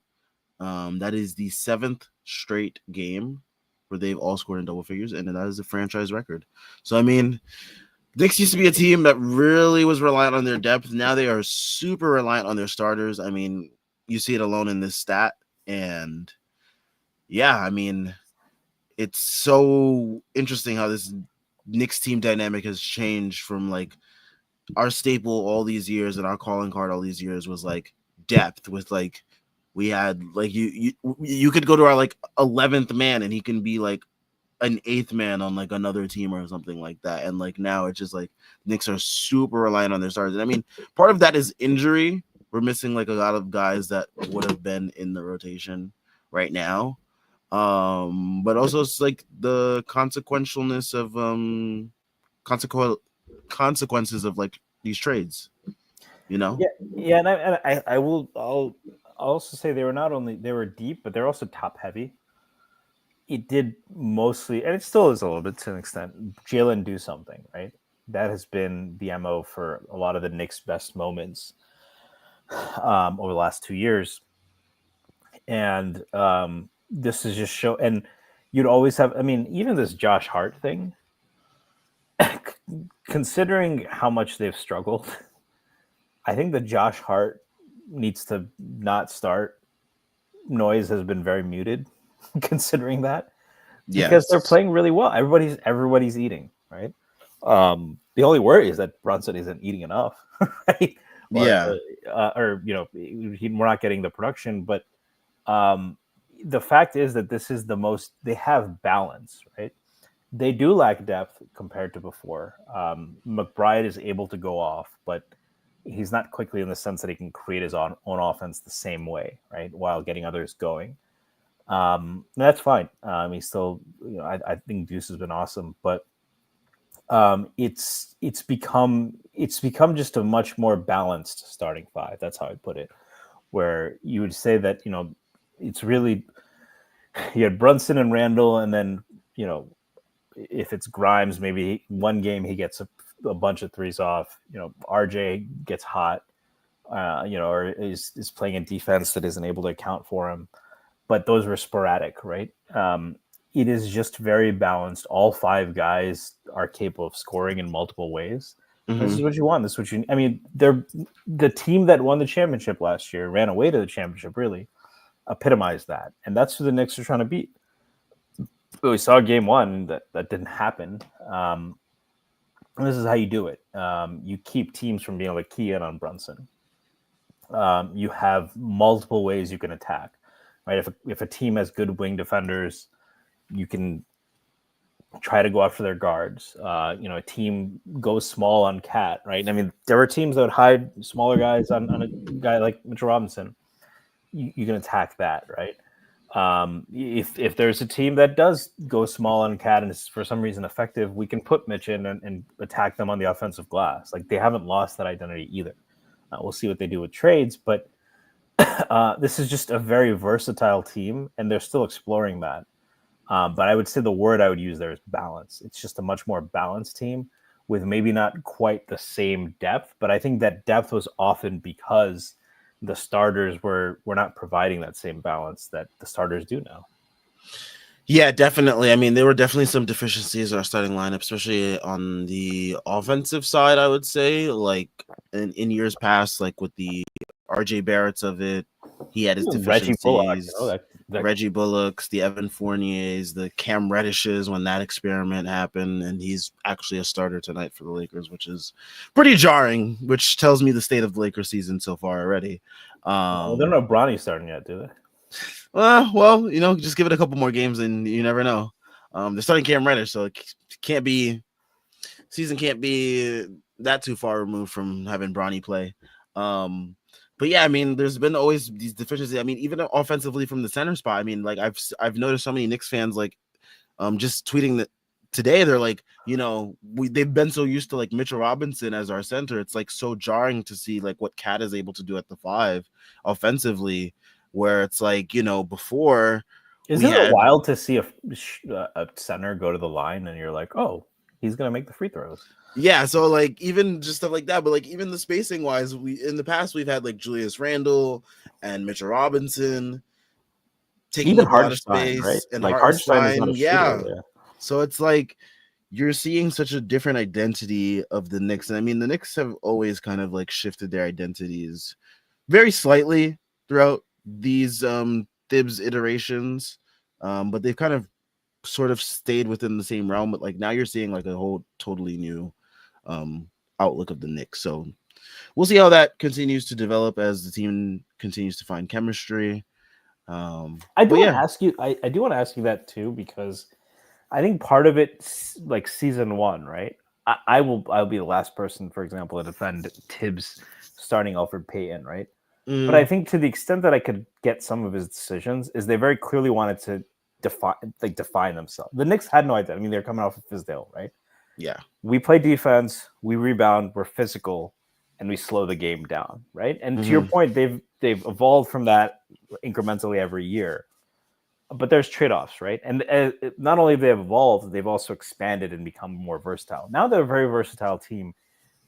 A: That is the 7th straight game where they've all scored in double figures, and that is a franchise record. So, I mean, Knicks used to be a team that really was reliant on their depth. Now they are super reliant on their starters. I mean, you see it alone in this stat. And yeah, I mean, it's so interesting how this Knicks team dynamic has changed from like our staple all these years and our calling card all these years was like depth with like we had like you could go to our like 11th man and he can be like an 8th man on like another team or something like that. And like now it's just like Knicks are super reliant on their stars. And I mean, part of that is injury. We're missing like a lot of guys that would have been in the rotation right now. But also it's like the consequentialness of consequential consequences of like these trades, you know?
B: Yeah, and I'll also say they were deep, but they're also top heavy. It did mostly, and it still is a little bit to an extent, Jalen do something, right? That has been the MO for a lot of the Knicks' best moments over the last 2 years. And this is just show, and you'd always have, I mean, even this Josh Hart thing, considering how much they've struggled, I think that Josh Hart needs to not start. Noise has been very muted, considering that. Because they're playing really well. Everybody's eating, right? The only worry is that Brunson isn't eating enough, right? Or we're not getting the production. But the fact is that this is the most they have balance, right? They do lack depth compared to before. McBride is able to go off, but he's not quickly in the sense that he can create his own offense the same way, right? While getting others going. That's fine. He's still, I think Deuce has been awesome, but it's become just a much more balanced starting five. That's how I put it. Where you would say that it's really you had Brunson and Randall, and then if it's Grimes, maybe one game he gets a bunch of threes off. RJ gets hot, or is playing a defense that isn't able to account for him. But those were sporadic, right? It is just very balanced. All five guys are capable of scoring in multiple ways. Mm-hmm. This is what you want. This is what you. I mean, they're the team that won the championship last year, ran away to the championship, really epitomized that, and that's who the Knicks are trying to beat. But we saw game one that didn't happen. This is how you do it. You keep teams from being able to key in on Brunson. You have multiple ways you can attack. Right, if a team has good wing defenders, you can try to go after their guards. A team goes small on Cat, right? I mean, there were teams that would hide smaller guys on a guy like Mitchell Robinson. You can attack that, right? If there's a team that does go small on Cat and is for some reason effective, we can put Mitch in and attack them on the offensive glass. Like, they haven't lost that identity either. We'll see what they do with trades, but this is just a very versatile team, and they're still exploring that. But I would say the word I would use there is balance. It's just a much more balanced team with maybe not quite the same depth, but I think that depth was often because the starters were not providing that same balance that the starters do now.
A: Yeah, definitely. I mean, there were definitely some deficiencies in our starting lineup, especially on the offensive side, I would say. Like in years past, like with the RJ Barretts of it, he had his deficiencies. Reggie Bullocks, the Evan Fourniers, the Cam Reddishes when that experiment happened, and he's actually a starter tonight for the Lakers, which is pretty jarring, which tells me the state of the Lakers season so far already.
B: They don't know Bronny starting yet, do they?
A: Well, just give it a couple more games and you never know. They're starting Cam Reddish, so season can't be that too far removed from having Bronny play. But yeah, I mean, there's been always these deficiencies. I mean, even offensively from the center spot. I mean, like I've noticed so many Knicks fans like just tweeting that today they're like, they've been so used to like Mitchell Robinson as our center. It's like so jarring to see like what Cat is able to do at the five offensively, where it's like, before.
B: Isn't it wild to see a center go to the line and you're like, oh, he's gonna make the free throws?
A: Yeah, so like even just stuff like that, but like even the spacing wise, in the past we've had like Julius Randle and Mitchell Robinson taking
B: even
A: up a lot of space, right?
B: And like Hartenstein is not a shooter,
A: yeah. So it's like you're seeing such a different identity of the Knicks, and I mean the Knicks have always kind of like shifted their identities very slightly throughout these Thibs iterations, but they've kind of sort of stayed within the same realm. But like now you're seeing like a whole totally new um, outlook of the Knicks. So we'll see how that continues to develop as the team continues to find chemistry.
B: I do
A: But
B: want to
A: yeah,
B: ask you. I do want to ask you that too, because I think part of it, like season one, right? I'll be the last person, for example, to defend Tibbs starting Alfred Payton, right? But I
A: mm,
B: think to the extent that I could get some of his decisions is they very clearly wanted to define themselves. The Knicks had no idea. I mean, they're coming off of Fizdale, right?
A: yeah,
B: We play defense, we rebound, we're physical, and we slow the game down, right? And to your
A: mm-hmm.
B: point, they've evolved from that incrementally every year. But there's trade-offs, right? And not only have they evolved, they've also expanded and become more versatile. Now they're a very versatile team.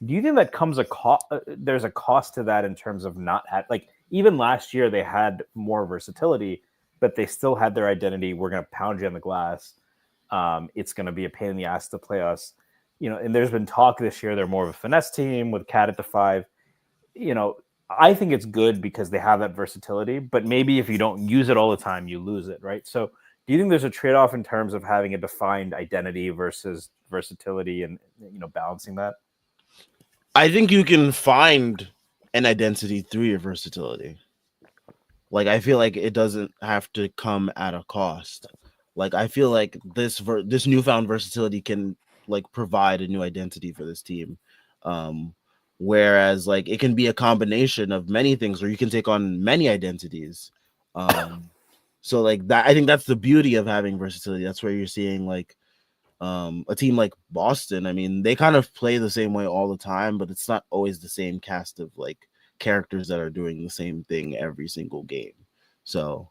B: Do you think that comes a cost? There's a cost to that in terms of not like even last year they had more versatility, but they still had their identity. We're going to pound you on the glass. It's going to be a pain in the ass to play us, And there's been talk this year they're more of a finesse team with Cat at the 5. I think it's good because they have that versatility, but maybe if you don't use it all the time, you lose it, right? So do you think there's a trade-off in terms of having a defined identity versus versatility and balancing that?
A: I think you can find an identity through your versatility. Like I feel like it doesn't have to come at a cost. Like I feel like this newfound versatility can like provide a new identity for this team. Um whereas like it can be a combination of many things or you can take on many identities. So like that I think that's the beauty of having versatility. That's where you're seeing like a team like Boston. I mean, they kind of play the same way all the time, but it's not always the same cast of like characters that are doing the same thing every single game. So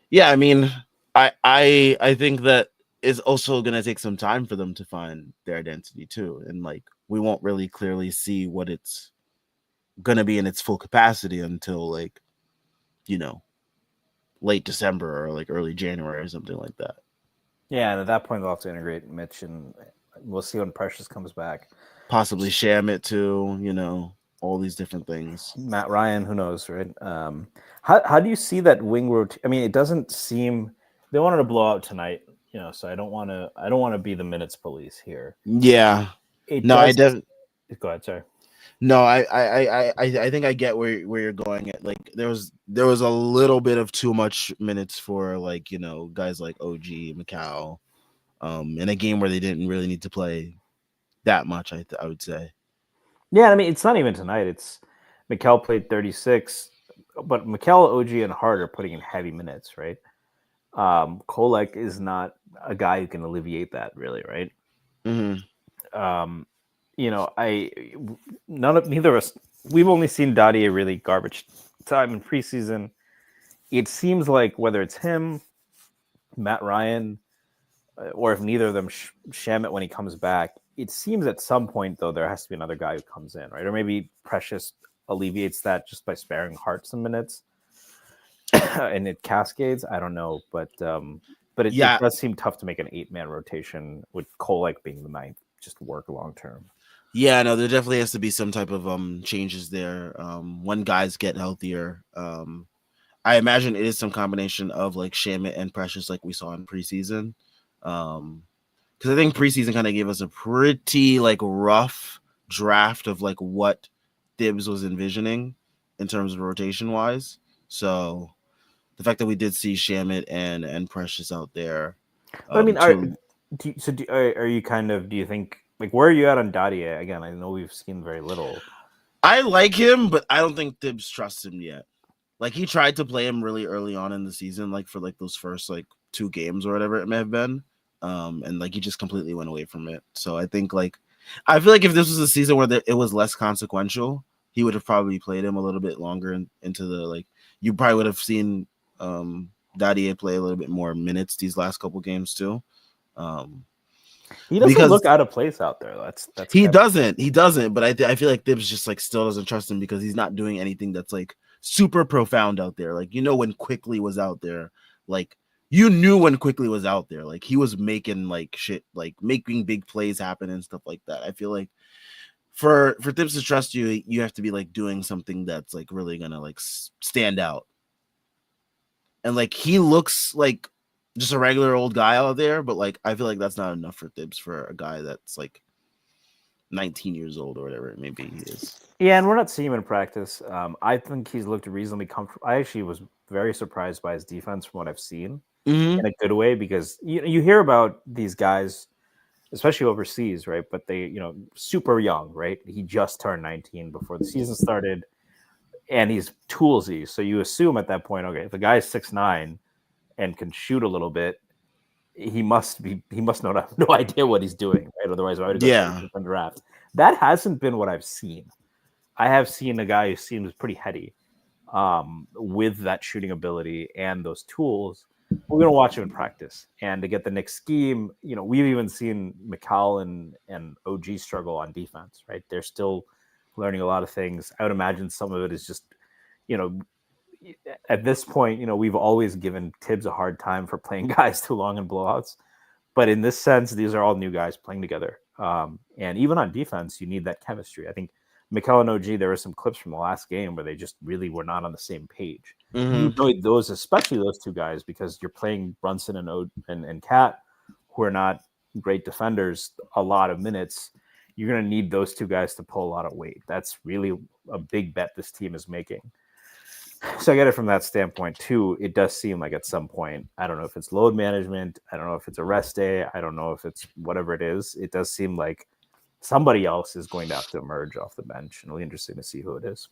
A: yeah, I mean, I think that it's also gonna take some time for them to find their identity too. And like we won't really clearly see what it's gonna be in its full capacity until like, you know, late December or like early January or something like that.
B: Yeah, and at that point they'll have to integrate Mitch, and we'll see when Precious comes back.
A: Possibly sham it too, all these different things.
B: Matt Ryan, who knows, right? How do you see that wing rotation? I mean, it doesn't seem they wanted to blow out tonight, So I don't want to be the minutes police here.
A: Yeah.
B: It
A: No, I
B: does.
A: def
B: Go ahead, sorry.
A: no, I think I get where you're going at. Like there was a little bit of too much minutes for like, guys like OG, Macau, in a game where they didn't really need to play that much, I would say.
B: Yeah, I mean, it's not even tonight. It's Mikel played 36, but Mikel, OG, and Hart are putting in heavy minutes, right? Kolek is not a guy who can alleviate that, really, right?
A: Mm-hmm.
B: Um, neither of us. We've only seen Dadier really garbage time in preseason. It seems like whether it's him, Matt Ryan, or if neither of them sham it when he comes back, it seems at some point though there has to be another guy who comes in, right? Or maybe Precious alleviates that just by sparing Hart some minutes, and it cascades. I don't know, but it
A: Yeah,
B: does seem tough to make an 8-man rotation with Kolek being the ninth just work long term.
A: yeah, no, there definitely has to be some type of changes there. When guys get healthier. I imagine it is some combination of like Shamit and Precious, like we saw in preseason. Because I think preseason kind of gave us a pretty like rough draft of like what Dibs was envisioning in terms of rotation wise. So the fact that we did see Shamit and Precious out there,
B: But I mean,
A: to
B: are you kind of? Do you think like where are you at on Dadier? Again, I know we've seen very little.
A: I like him, but I don't think Dibs trusts him yet. Like he tried to play him really early on in the season, like for like those first like 2 games or whatever it may have been. And like he just completely went away from it. So I think like I feel like if this was a season where it was less consequential, he would have probably played him a little bit longer into the like you probably would have seen Dadier play a little bit more minutes these last couple games too.
B: He doesn't
A: Because
B: look out of place out there. That's
A: he doesn't, but I feel like Dibs just like still doesn't trust him because he's not doing anything that's like super profound out there. Like when Quickly was out there, like you knew when Quickly was out there, like he was making like shit, like making big plays happen and stuff like that. I feel like for Tibbs to trust you, you have to be like doing something that's like really gonna like stand out. And like he looks like just a regular old guy out there, but like I feel like that's not enough for Tibbs for a guy that's like 19 years old or whatever it maybe he is.
B: Yeah, and we're not seeing him in practice. I think he's looked reasonably comfortable. I actually was very surprised by his defense from what I've seen
A: Mm-hmm.
B: in a good way because you hear about these guys, especially overseas, right? But they, super young, right? He just turned 19 before the season started, and he's toolsy. So you assume at that point, okay, if the guy's 6'9" and can shoot a little bit, he must not have no idea what he's doing, right? Otherwise, why would he go
A: Yeah.
B: 30th in the draft? That hasn't been what I've seen. I have seen a guy who seems pretty heady with that shooting ability and those tools. We're going to watch him in practice. And to get the Knicks scheme, we've even seen McCall and OG struggle on defense, right? They're still learning a lot of things. I would imagine some of it is just, at this point, we've always given Tibbs a hard time for playing guys too long in blowouts. But in this sense, these are all new guys playing together. And even on defense, you need that chemistry. I think Mikal and OG, there were some clips from the last game where they just really were not on the same page. You know those, especially those two guys, because you're playing Brunson and Cat, who are not great defenders, a lot of minutes. You're going to need those two guys to pull a lot of weight. That's really a big bet this team is making. So I get it from that standpoint too. It does seem like at some point, I don't know if it's load management, I don't know if it's a rest day, I don't know if it's whatever it is. It does seem like somebody else is going to have to emerge off the bench, and it'll be interesting to see who it is.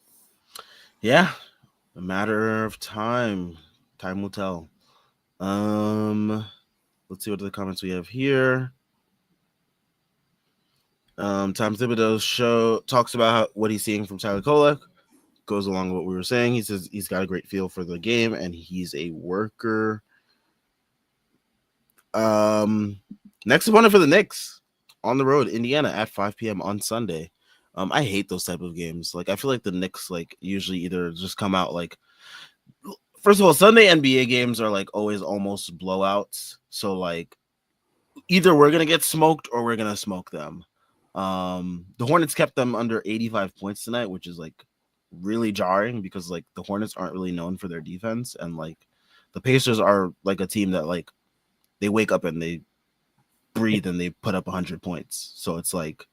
A: Yeah, a matter of time. Time will tell. Let's see what the comments we have here. Tom Thibodeau talks about what he's seeing from Tyler Kolek. Goes along with what we were saying. He says he's got a great feel for the game and he's a worker. Next opponent for the Knicks on the road, Indiana at 5 p.m. on Sunday. I hate those type of games. Like I feel like the Knicks like usually either just come out like, first of all, Sunday NBA games are like always almost blowouts. So like either we're gonna get smoked or we're gonna smoke them. The Hornets kept them under 85 points tonight, which is like really jarring because like the Hornets aren't really known for their defense, and like the Pacers are like a team that like they wake up and they breathe and they put up 100 points. So it's like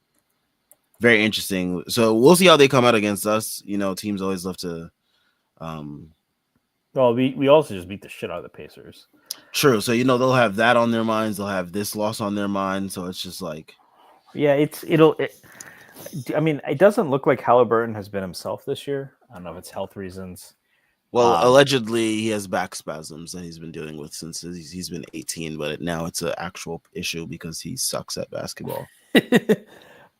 A: very interesting. So we'll see how they come out against us. Teams always love to
B: Well, we also just beat the shit out of the Pacers.
A: True. So they'll have that on their minds, they'll have this loss on their mind. So it's just like,
B: yeah, I mean, it doesn't look like Halliburton has been himself this year. I don't know if it's health reasons.
A: well, allegedly he has back spasms that he's been dealing with since he's been 18, but now it's an actual issue because he sucks at basketball.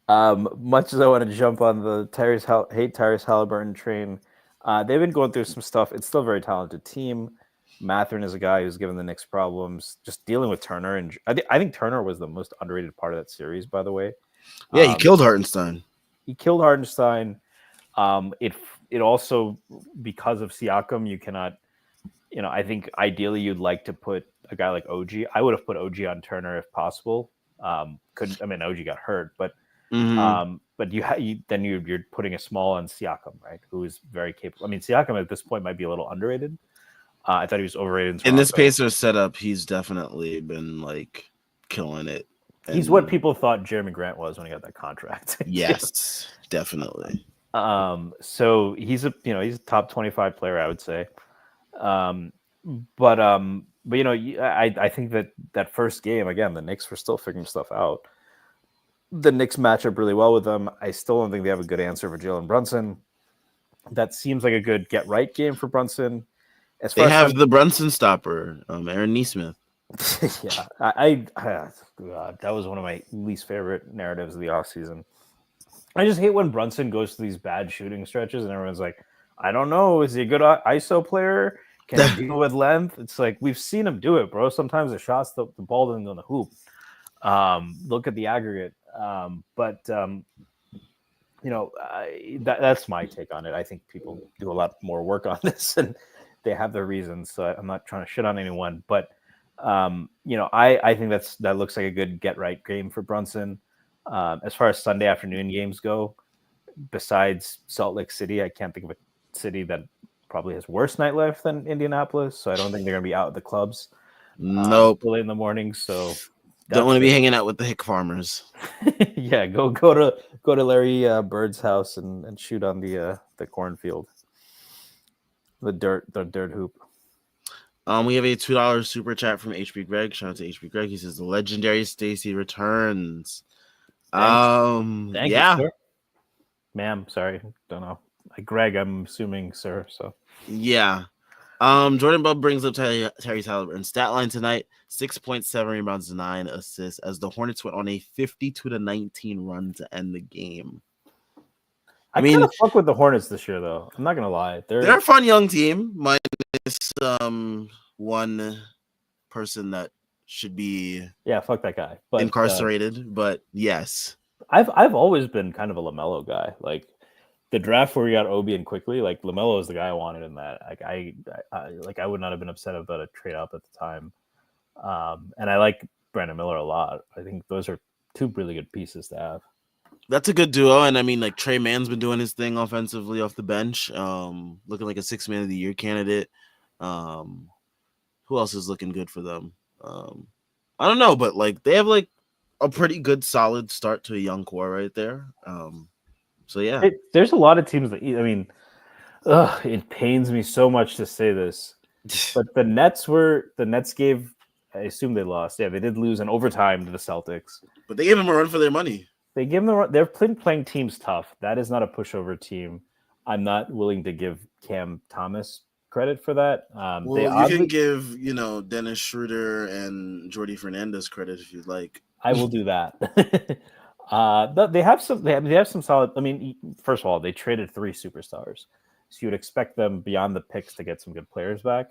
B: Much as I want to jump on the Tyrese Halliburton train, they've been going through some stuff. It's still a very talented team. Mathurin is a guy who's given the Knicks problems, just dealing with Turner. And I think Turner was the most underrated part of that series, by the way.
A: Yeah, he killed Hartenstein.
B: He killed Hartenstein. It also, because of Siakam, you cannot, I think ideally you'd like to put a guy like OG. I would have put OG on Turner if possible. OG got hurt, but but you're putting a small on Siakam, right? Who is very capable. I mean, Siakam at this point might be a little underrated. I thought he was overrated
A: in this Pacers setup. He's definitely been like killing it.
B: He's what people thought Jeremy Grant was when he got that contract.
A: Yes, definitely.
B: So he's a top 25 player, I would say. But I think that first game again, the Knicks were still figuring stuff out. The Knicks match up really well with them. I still don't think they have a good answer for Jalen Brunson. That seems like a good get right game for Brunson.
A: They have the Brunson stopper, Aaron Nesmith.
B: Yeah, God, that was one of my least favorite narratives of the offseason. I just hate when Brunson goes to these bad shooting stretches and everyone's like, I don't know, is he a good ISO player? Can he deal with length? It's like, we've seen him do it, bro. Sometimes the shots, the ball doesn't go in the hoop. Look at the aggregate. That's my take on it. I think people do a lot more work on this and they have their reasons. So I'm not trying to shit on anyone, but I think that looks like a good get right game for Brunson. As far as Sunday afternoon games go, besides Salt Lake City, I can't think of a city that probably has worse nightlife than Indianapolis. So I don't think they're going to be out at the clubs
A: Nope.
B: early in the morning. So
A: Don't
B: that's
A: want to be
B: good.
A: hanging out with the hick farmers.
B: Yeah, go to Larry Bird's house and shoot on the cornfield, the dirt hoop.
A: We have a $2 super chat from HB Greg. Shout out to HB Greg. He says the legendary Stacy returns.
B: Thanks. Thank you,
A: Yeah.
B: sir. Ma'am, sorry, don't know. Greg, I'm assuming, sir. So
A: Yeah. Jordan Bub brings up Terry Halliburton's stat line tonight: 6.7 rebounds, 9 assists, as the Hornets went on a 52-19 run to end the game.
B: I kind of fuck with the Hornets this year, though. I'm not gonna lie;
A: they're a fun young team. Minus one person that should be
B: fuck that guy,
A: but incarcerated. But yes,
B: I've always been kind of a LaMelo guy. Like the draft where we got Obi and quickly, like LaMelo is the guy I wanted in that. Like I would not have been upset about a trade up at the time. And I like Brandon Miller a lot. I think those are two really good pieces to have.
A: That's a good duo, and I mean, like Trey Mann's been doing his thing offensively off the bench, looking like a 6-man of the year candidate. Who else is looking good for them? I don't know, but like they have like a pretty good, solid start to a young core right there. So yeah,
B: there's a lot of teams that I mean, it pains me so much to say this, but the Nets gave. I assume they lost. Yeah, they did lose in overtime to the Celtics,
A: but they gave them a run for their money.
B: They give them. They're playing teams tough. That is not a pushover team. I'm not willing to give Cam Thomas credit for that.
A: Well, you can give Dennis Schroeder and Jordy Fernandez credit if you'd like.
B: I will do that. They have some. They have some solid. I mean, first of all, they traded 3 superstars, so you would expect them beyond the picks to get some good players back.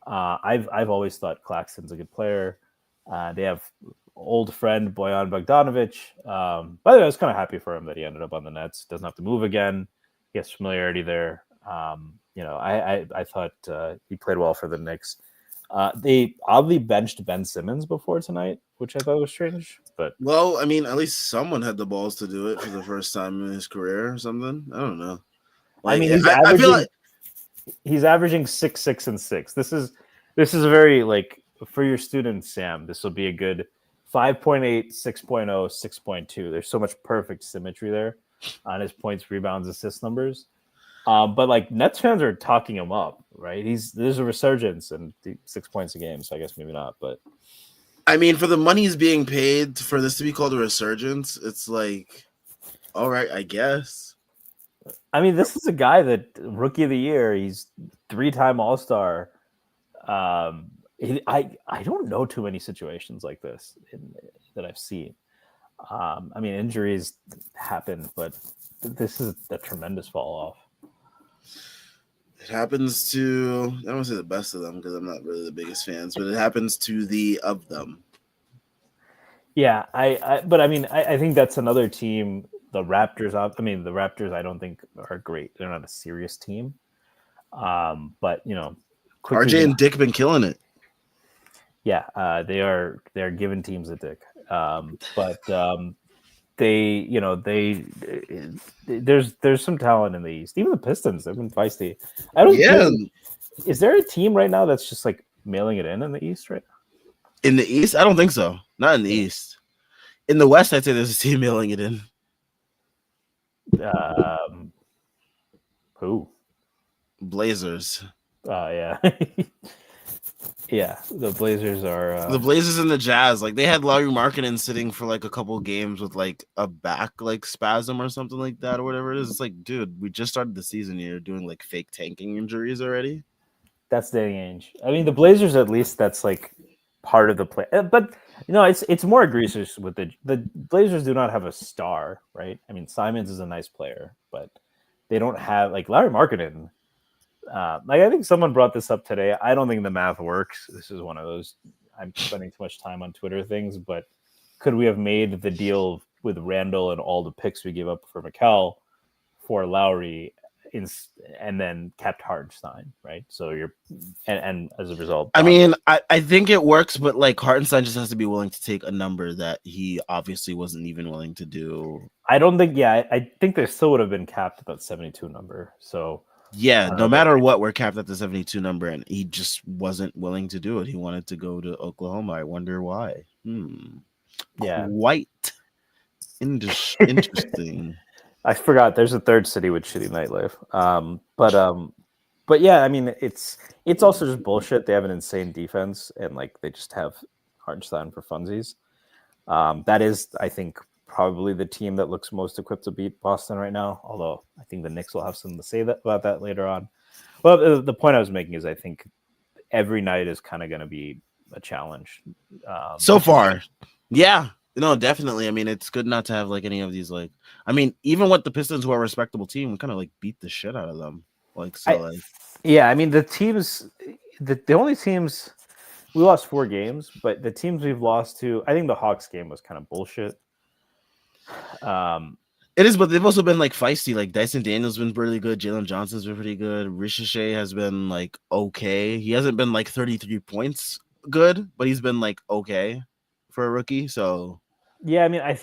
B: I've always thought Claxton's a good player. They have old friend Bojan Bogdanovic. By the way, I was kind of happy for him that he ended up on the Nets. Doesn't have to move again. He has familiarity there. I thought he played well for the Knicks. They oddly benched Ben Simmons before tonight, which I thought was strange. But
A: well, I mean, at least someone had the balls to do it for the first time in his career or something. I don't know.
B: Like, I mean, I feel like he's averaging 6, 6, and 6. This is a very like for your students, Sam. This will be a good 5.8, 6.0, 6.2. There's so much perfect symmetry there on his points, rebounds, assist numbers. But like Nets fans are talking him up, right? There's a resurgence and 6 points a game, so I guess maybe not. But
A: I mean, for the money he's being paid for this to be called a resurgence, it's like, all right, I guess.
B: I mean, this is a guy that rookie of the year. He's 3-time All-Star. I don't know too many situations like this that I've seen. I mean, injuries happen, but this is a tremendous fall off.
A: It happens to, I don't want to say the best of them because I'm not really the biggest fans, but it happens to the of them.
B: Yeah, but I mean, I think that's another team. The Raptors, the Raptors I don't think are great. They're not a serious team. But
A: RJ and Dick been killing it.
B: Yeah, they're giving teams a dick. But there's some talent in the East. Even the Pistons, they've been feisty. Is there a team right now that's just like mailing it in the East right now?
A: In the East? I don't think so. Not in the East. In the West, I'd say there's a team mailing it in.
B: Who?
A: Blazers.
B: Yeah. Yeah, the Blazers are
A: the Blazers and the Jazz. Like they had Lauri Markkanen sitting for like a couple games with like a back like spasm or something like that or whatever it is. It's like, dude, we just started the season. You're doing like fake tanking injuries already.
B: That's day and age. I mean, the Blazers at least that's like part of the play, but it's more egregious with the Blazers do not have a star, right? I mean, Simons is a nice player, but they don't have like Lauri Markkanen. I think someone brought this up today. I don't think the math works. This is one of those I'm spending too much time on Twitter things, but could we have made the deal with Randall and all the picks we gave up for Mikal for Lowry and then kept Hartenstein, right? So and as a result,
A: I mean, I think it works, but like Hartenstein just has to be willing to take a number that he obviously wasn't even willing to do.
B: I don't think. Yeah, I think they still would have been capped at that 72 number. So
A: Yeah,
B: I don't
A: no
B: know.
A: matter what, we're capped at the 72 number, and he just wasn't willing to do it. He wanted to go to Oklahoma. I wonder why.
B: Yeah.
A: Quite interesting.
B: I forgot. There's a third city with shitty nightlife. But yeah, I mean, it's also just bullshit. They have an insane defense, and like they just have Hartenstein for funsies. That is, I think, probably the team that looks most equipped to beat Boston right now. Although I think the Knicks will have something to say about that later on. Well, the point I was making is I think every night is kind of going to be a challenge.
A: So far, yeah, no, definitely. I mean, it's good not to have like any of these. Like, I mean, even with the Pistons, who are a respectable team, we kind of like beat the shit out of them. Like, so
B: yeah, I mean, the teams, the only teams we lost 4 games, but the teams we've lost to, I think the Hawks game was kind of bullshit.
A: It is, but they've also been like feisty. Like Dyson Daniels been really good. Jalen Johnson's been pretty good. Ricochet has been like okay. He hasn't been like 33 points good, but he's been like okay for a rookie. So
B: yeah, I mean, I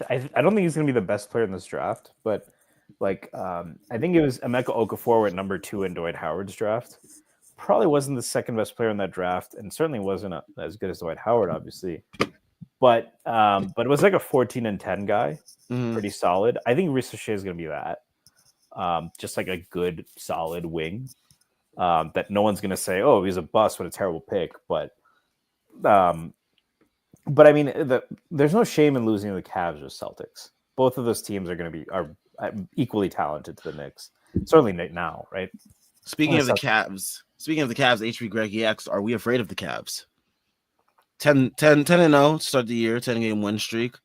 B: don't think he's going to be the best player in this draft, but like I think it was Emeka Okafor at number 2 in Dwight Howard's draft. Probably wasn't the second best player in that draft, and certainly wasn't as good as Dwight Howard, obviously. But it was like a 14 and 10 guy, pretty solid. I think Ricochet is going to be that, just like a good, solid wing that no one's going to say, "Oh, he's a bust, what a terrible pick." But I mean, there's no shame in losing to the Cavs or Celtics. Both of those teams are going to be equally talented to the Knicks. Certainly now, right?
A: Speaking of the Cavs, HB Greg EX, are we afraid of the Cavs? 10 and 0 to start the year, 10-game win streak.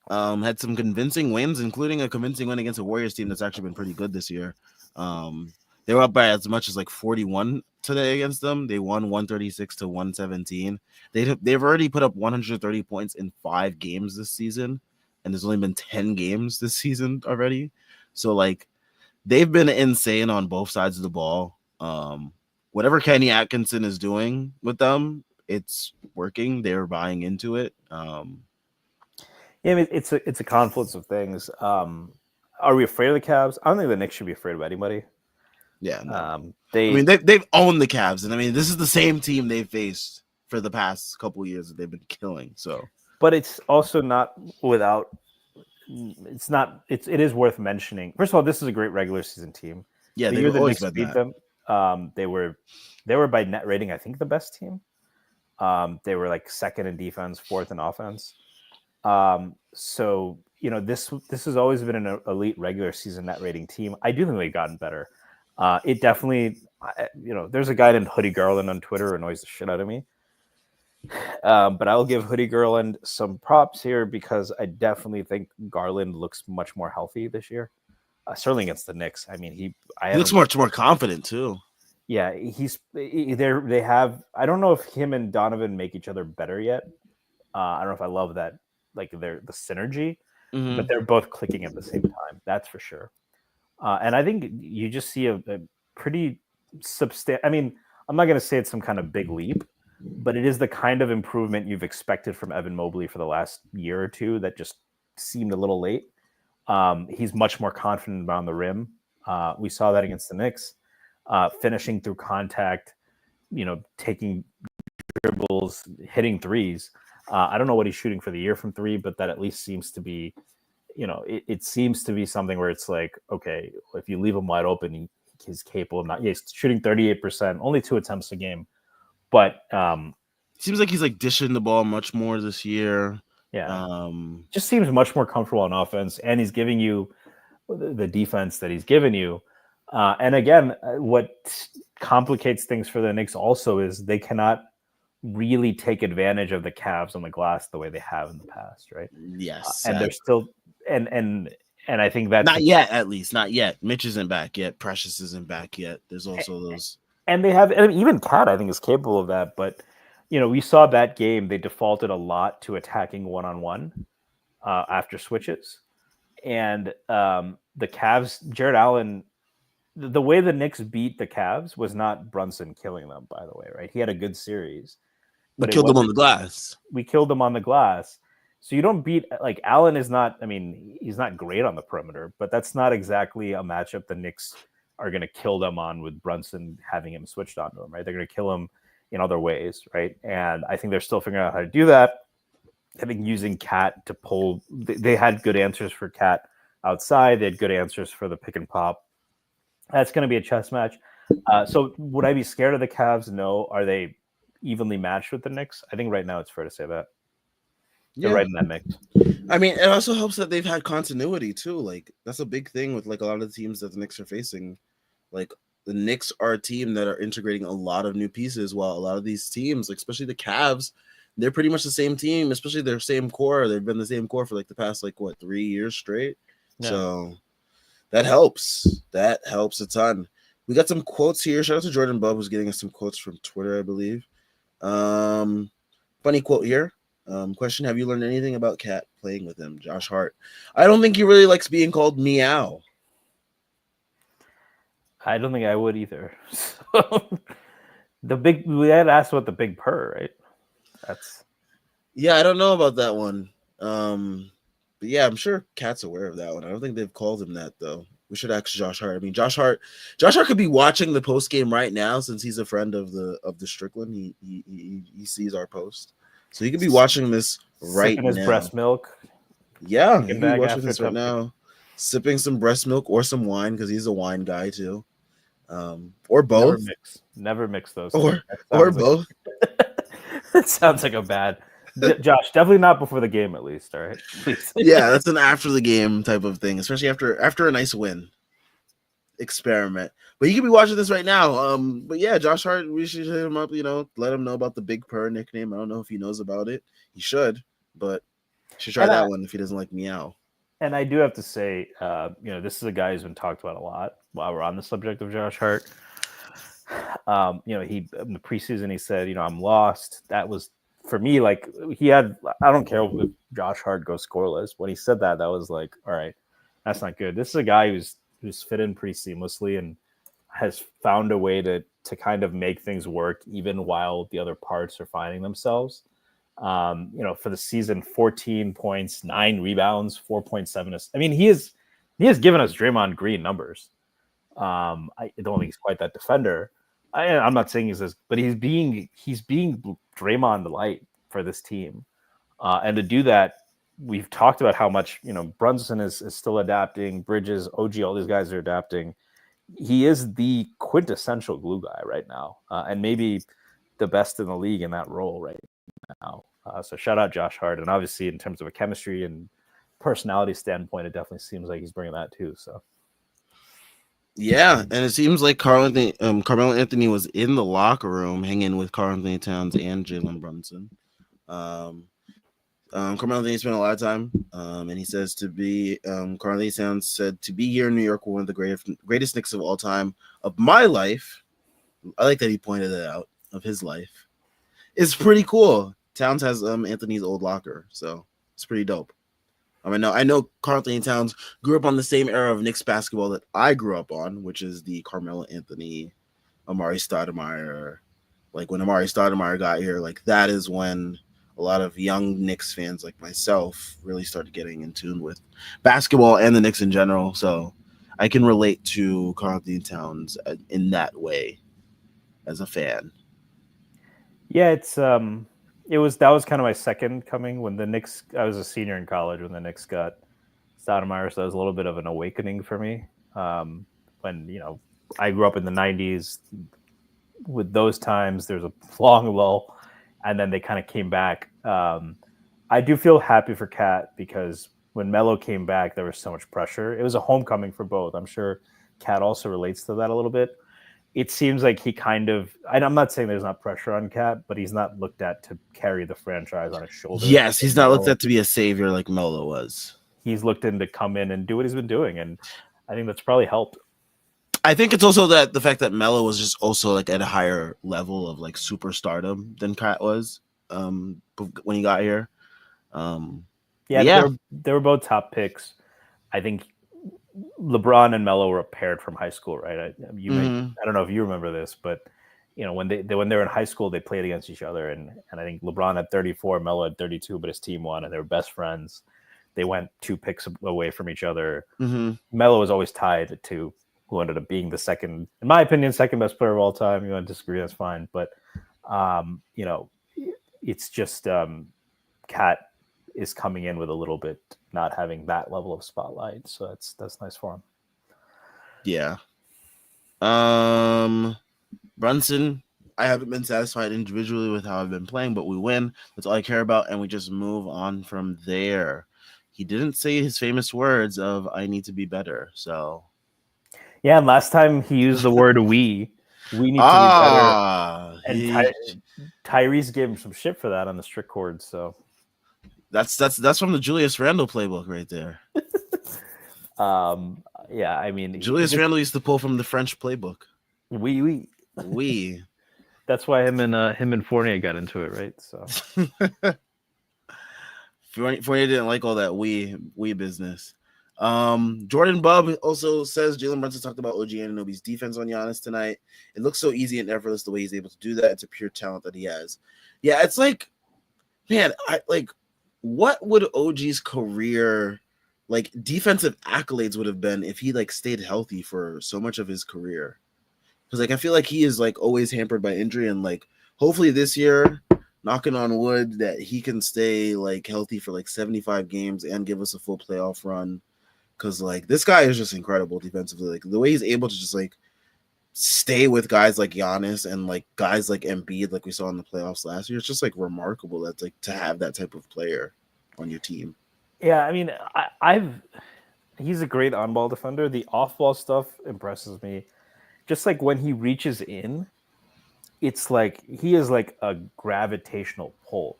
A: Had some convincing wins, including a convincing win against a Warriors team that's actually been pretty good this year. They were up by as much as like 41 today against them. They won 136 to 117. They've already put up 130 points in 5 games this season, and there's only been 10 games this season already. So like they've been insane on both sides of the ball. Whatever Kenny Atkinson is doing with them, it's working. They're buying into it.
B: Yeah, I mean, it's a confluence of things. Are we afraid of the Cavs? I don't think the Knicks should be afraid of anybody.
A: Yeah, no. They've owned the Cavs, and I mean this is the same team they've faced for the past couple of years that they've been killing. So,
B: but it's also not without. It's not. It is worth mentioning. First of all, this is a great regular season team.
A: Yeah,
B: the year the Knicks beat them, they were by net rating, I think, the best team. They were like second in defense, fourth in offense. So you know this has always been an elite regular season net rating team. I do think they've gotten better. It definitely, there's a guy named Hoodie Garland on Twitter who annoys the shit out of me. But I'll give Hoodie Garland some props here because I definitely think Garland looks much more healthy this year. Certainly against the Knicks. I mean, he
A: looks much more confident too.
B: Yeah, they have. I don't know if him and Donovan make each other better yet. I don't know if I love that, like the synergy, but they're both clicking at the same time. That's for sure. And I think you just see a pretty substantial. I mean, I'm not going to say it's some kind of big leap, but it is the kind of improvement you've expected from Evan Mobley for the last year or two that just seemed a little late. He's much more confident around the rim. We saw that against the Knicks, finishing through contact, taking dribbles, hitting threes. I don't know what he's shooting for the year from 3, but that at least seems to be, it seems to be something where it's like, okay, if you leave him wide open, he's capable of not. He's shooting 38%, only 2 attempts a game, but
A: seems like he's like dishing the ball much more this year.
B: Yeah, just seems much more comfortable on offense, and he's giving you the defense that he's given you. And again, what complicates things for the Knicks also is they cannot really take advantage of the Cavs on the glass the way they have in the past, right?
A: Yes,
B: and they're still and I think that's
A: not yet. At least not yet. Mitch isn't back yet. Precious isn't back yet. There's also those,
B: and they have, and even Cat I think is capable of that, but. We saw that game. They defaulted a lot to attacking one-on-one after switches. And the Cavs, Jared Allen the way the Knicks beat the Cavs was not Brunson killing them, by the way, right? He had a good series,
A: We
B: but it
A: killed them on
B: wasn't.
A: the glass.
B: We killed them on the glass. So you don't beat like Allen is not. I mean, he's not great on the perimeter, but that's not exactly a matchup the Knicks are going to kill them on with Brunson having him switched onto him, right? They're going to kill him in other ways, right? And I think they're still figuring out how to do that. I think using Cat to pull, they had good answers for Cat outside. They had good answers for the pick and pop. That's going to be a chess match. So would I be scared of the Cavs? No. Are they evenly matched with the Knicks? I think right now it's fair to say that. They're right in that mix.
A: I mean, it also helps that they've had continuity too. Like that's a big thing with like a lot of the teams that the Knicks are facing. Like the Knicks are a team that are integrating a lot of new pieces, while a lot of these teams, like especially the Cavs, they're pretty much the same team, especially their same core. They've been the same core for like the past 3 years straight. Yeah. So that helps. That helps a ton. We got some quotes here. Shout out to Jordan Bubb who's getting us some quotes from Twitter, I believe. Funny quote here. Question: have you learned anything about Cat playing with him? Josh Hart. I don't think he really likes being called meow.
B: I don't think I would either. So, we had asked about the big purr, right?
A: I don't know about that one. But yeah, I'm sure Cat's aware of that one. I don't think they've called him that though. We should ask Josh Hart. I mean, Josh Hart could be watching the post game right now since he's a friend of the Strickland. He sees our post, so he could be watching this right
B: sipping his breast milk.
A: Yeah, he could be watching this right now, sipping some breast milk or some wine because he's a wine guy too, or both.
B: Never mix those.
A: Or both.
B: That sounds like a bad. Josh, definitely not before the game, at least. All right, please.
A: Yeah, that's an after the game type of thing, especially after a nice win. Experiment, but you could be watching this right now. But yeah, Josh Hart, we should hit him up. Let him know about the Big Purr nickname. I don't know if he knows about it. He should, but should try that one if he doesn't like meow.
B: And I do have to say, this is a guy who's been talked about a lot while we're on the subject of Josh Hart. He in the preseason he said, I'm lost. That was for me like I don't care if Josh Hart goes scoreless. When he said that was like, all right, that's not good. This is a guy who's fit in pretty seamlessly and has found a way to kind of make things work even while the other parts are finding themselves. For the season, 14 points, 9 rebounds, 4.7 assists. I mean, he has given us Draymond Green numbers. I don't think he's quite that defender. I'm not saying he's this, but he's being Draymond light for this team. And to do that, we've talked about how much, Brunson is still adapting, Bridges, OG, all these guys are adapting. He is the quintessential glue guy right now, and maybe the best in the league in that role right now. So shout out Josh Hart. And obviously in terms of a chemistry and personality standpoint, it definitely seems like he's bringing that too. So
A: yeah, and it seems like Carmelo Anthony was in the locker room hanging with Karl-Anthony Towns and Jalen Brunson. Carmelo Anthony spent a lot of time, and he says Karl-Anthony Towns said to be here in New York, one of the greatest Knicks of all time of my life. I like that he pointed it out, of his life. It's pretty cool. Towns has Anthony's old locker, so it's pretty dope. I know Karl-Anthony Towns grew up on the same era of Knicks basketball that I grew up on, which is the Carmelo Anthony, Amari Stoudemire. Like when Amari Stoudemire got here, like that is when a lot of young Knicks fans like myself really started getting in tune with basketball and the Knicks in general. So I can relate to Karl-Anthony Towns in that way as a fan.
B: Yeah, that was kind of my second coming when the Knicks. I was a senior in college when the Knicks got Stoudemire, so that was a little bit of an awakening for me. When I grew up in the '90s, with those times, there's a long lull, and then they kind of came back. I do feel happy for Cat because when Melo came back, there was so much pressure. It was a homecoming for both. I'm sure Cat also relates to that a little bit. It seems like he kind of, I'm not saying there's not pressure on Cat, but he's not looked at to carry the franchise on his shoulders.
A: Yes, he's not looked at to be a savior like Melo was.
B: He's looked in to come in and do what he's been doing, and I think that's probably helped.
A: I think it's also that the fact that Melo was just also like at a higher level of like superstardom than Cat was when he got here.
B: They were both top picks. I think LeBron and Melo were paired from high school, right? I
A: Mm-hmm.
B: don't know if you remember this, but when they were in high school, they played against each other, and I think LeBron had 34, Melo had 32, but his team won, and they were best friends. They went 2 picks away from each other.
A: Mm-hmm.
B: Melo was always tied to who ended up being the second, in my opinion, second best player of all time. You want to disagree, that's fine, but it's just Cat is coming in with a little bit not having that level of spotlight, so that's nice for him.
A: Yeah. Brunson, I haven't been satisfied individually with how I've been playing, but we win. That's all I care about, and we just move on from there. He didn't say his famous words of "I need to be better." So
B: yeah, and last time he used the word we need to be better, and Tyrese gave him some shit for that on the strict chord. So
A: that's from the Julius Randle playbook right there.
B: Yeah, I mean,
A: Julius Randle used to pull from the French playbook.
B: We. That's why him and Fournier got into it, right? So
A: Fournier didn't like all that we business. Jordan Bubb also says Jalen Brunson talked about OG Anunoby's defense on Giannis tonight. It looks so easy and effortless the way he's able to do that. It's a pure talent that he has. Yeah, it's like, man, what would OG's career, like defensive accolades would have been if he like stayed healthy for so much of his career? Because like I feel like he is like always hampered by injury, and like hopefully this year, knocking on wood, that he can stay like healthy for like 75 games and give us a full playoff run. Because like this guy is just incredible defensively. Like the way he's able to just like stay with guys like Giannis and like guys like Embiid, like we saw in the playoffs last year, it's just like remarkable that's like to have that type of player on your team.
B: Yeah, I mean, he's a great on-ball defender. The off-ball stuff impresses me. Just like when he reaches in, it's like he is like a gravitational pull.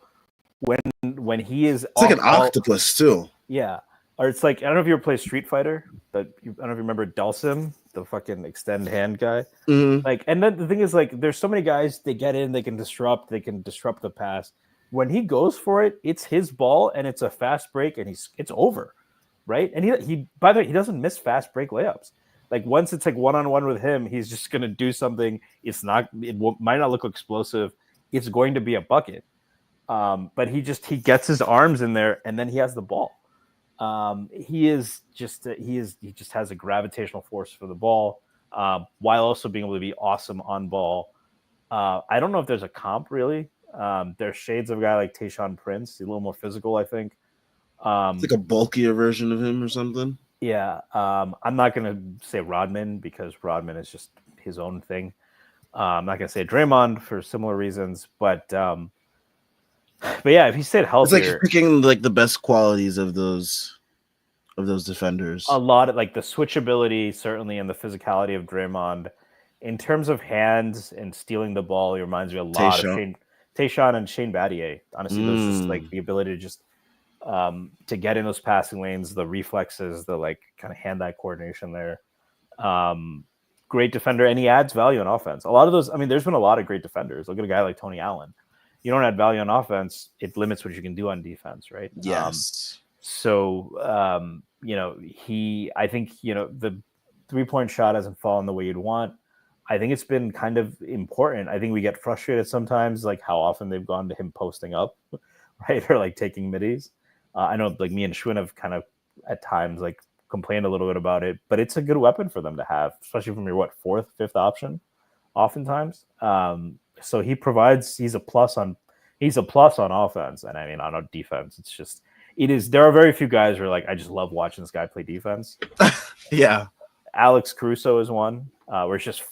B: When he is,
A: it's like an octopus too.
B: Yeah, or it's like I don't know if you ever play Street Fighter, but I don't know if you remember Dhalsim, the fucking extend hand guy.
A: Mm-hmm.
B: Like, and then the thing is, like, there's so many guys. They get in, they can disrupt the pass. When he goes for it, it's his ball, and it's a fast break, and it's over, right? And he by the way, he doesn't miss fast break layups. Like once it's like one-on-one with him, he's just gonna do something. Might not look explosive. It's going to be a bucket. But he gets his arms in there, and then he has the ball. He just has a gravitational force for the ball, while also being able to be awesome on ball. I don't know if there's a comp really. There's shades of a guy like Tayshaun Prince. He's a little more physical, I think.
A: It's like a bulkier version of him or something.
B: Yeah, I'm not gonna say Rodman because Rodman is just his own thing. I'm not gonna say Draymond for similar reasons, but yeah, if he stayed healthier,
A: it's like picking like the best qualities of those defenders.
B: A lot of like the switchability, certainly, and the physicality of Draymond. In terms of hands and stealing the ball, he reminds me a lot of Tayshaun and Shane Battier. Honestly, those just like the ability to just to get in those passing lanes, the reflexes, the like kind of hand-eye coordination there. Great defender, and he adds value on offense. A lot of those, I mean, there's been a lot of great defenders. Look at a guy like Tony Allen. You don't add value on offense, it limits what you can do on defense, right?
A: Yes.
B: So I think the 3-point shot hasn't fallen the way you'd want. I think it's been kind of important. I think we get frustrated sometimes, like how often they've gone to him posting up, right, or like taking middies. I know, like me and Schwinn have kind of at times like complained a little bit about it, but it's a good weapon for them to have, especially from your fourth, fifth option, oftentimes. So he provides. He's a plus on offense, and I mean on defense, it's just there are very few guys who are like, I just love watching this guy play defense.
A: Yeah.
B: Alex Caruso is one where it's just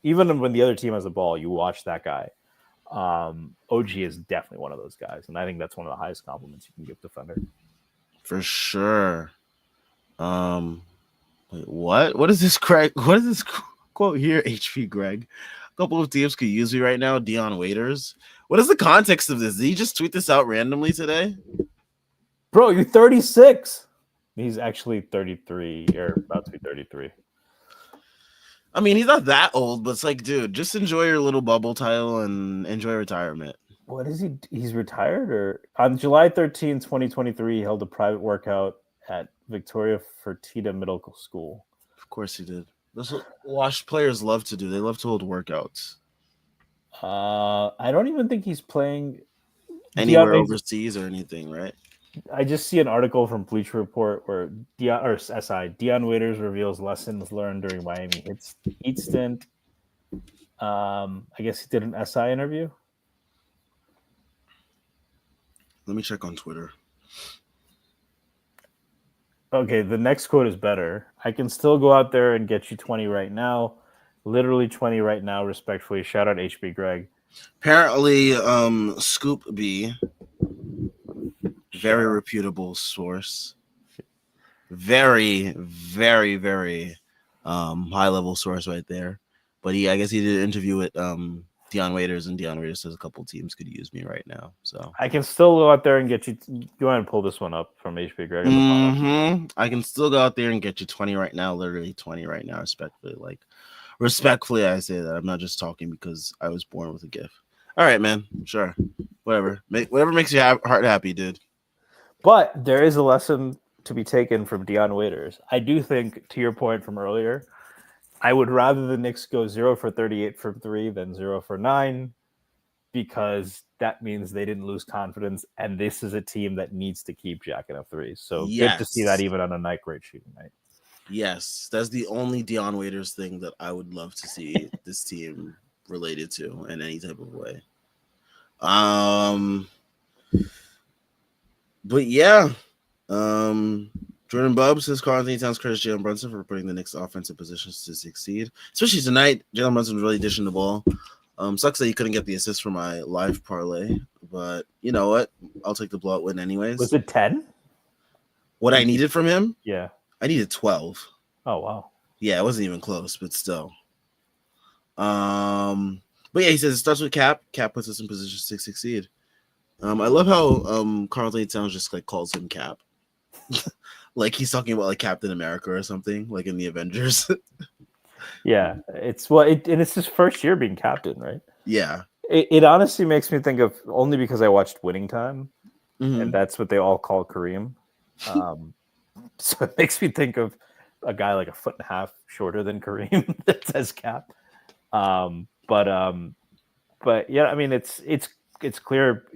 B: even when the other team has the ball, you watch that guy. OG is definitely one of those guys, and I think that's one of the highest compliments you can give defender.
A: For sure. Wait, what is this, Greg? What is this quote here? HP Greg. A couple of teams could use me right now. Dion Waiters. What is the context of this? Did he just tweet this out randomly today?
B: Bro, you're 36. He's actually 33 or about to be 33.
A: I mean, he's not that old, but it's like, dude, just enjoy your little bubble title and enjoy retirement.
B: What is he? He's retired? Or on July 13, 2023, he held a private workout at Victoria Fertitta Middle School.
A: Of course he did. That's what washed players love to do. They love to hold workouts.
B: I don't even think he's playing.
A: Anywhere overseas or anything, right?
B: I just see an article from Bleacher Report where Dion Waiters reveals lessons learned during Miami Heat stint. I guess he did an SI interview.
A: Let me check on Twitter.
B: Okay, the next quote is better. I can still go out there and get you 20 right now. Literally 20 right now, respectfully. Shout out HB Greg.
A: Apparently, Scoop B, very reputable source. Very, very, very high level source right there. But I guess he did an interview with Dion Waiters, and Dion Waiters says a couple teams could use me right now. So
B: I can still go out there and get you. Go ahead and pull this one up from HB Greg.
A: I can still go out there and get you 20 right now, literally 20 right now, respectfully, I say that. I'm not just talking because I was born with a gift. All right, man. Sure. Whatever. Whatever makes your heart happy, dude.
B: But there is a lesson to be taken from Dion Waiters. I do think, to your point from earlier, I would rather the Knicks go 0 for 38 from 3 than 0 for 9, because that means they didn't lose confidence, and this is a team that needs to keep jacking up threes. So good to see that even on a night great shooting night.
A: Yes, that's the only Dion Waiters thing that I would love to see this team related to in any type of way. But yeah, Jordan Bubb says Carl-Anthony Towns credits Jalen Brunson for putting the Knicks offensive positions to succeed, especially tonight. Jalen Brunson was really dishing the ball. Sucks that he couldn't get the assist for my live parlay, but you know what? I'll take the blowout win anyways.
B: Was it 10?
A: What I needed from him?
B: Yeah.
A: I needed 12.
B: Oh, wow.
A: Yeah, it wasn't even close, but still. But yeah, he says it starts with Cap. Cap puts us in positions to succeed. I love how Carl-Anthony Towns just like calls him Cap. Like he's talking about like Captain America or something, like in the Avengers.
B: Yeah, it's his first year being captain, right?
A: Yeah.
B: It honestly makes me think of, only because I watched Winning Time, and that's what they all call Kareem. So it makes me think of a guy like a foot and a half shorter than Kareem that says Cap. But yeah, I mean, it's clear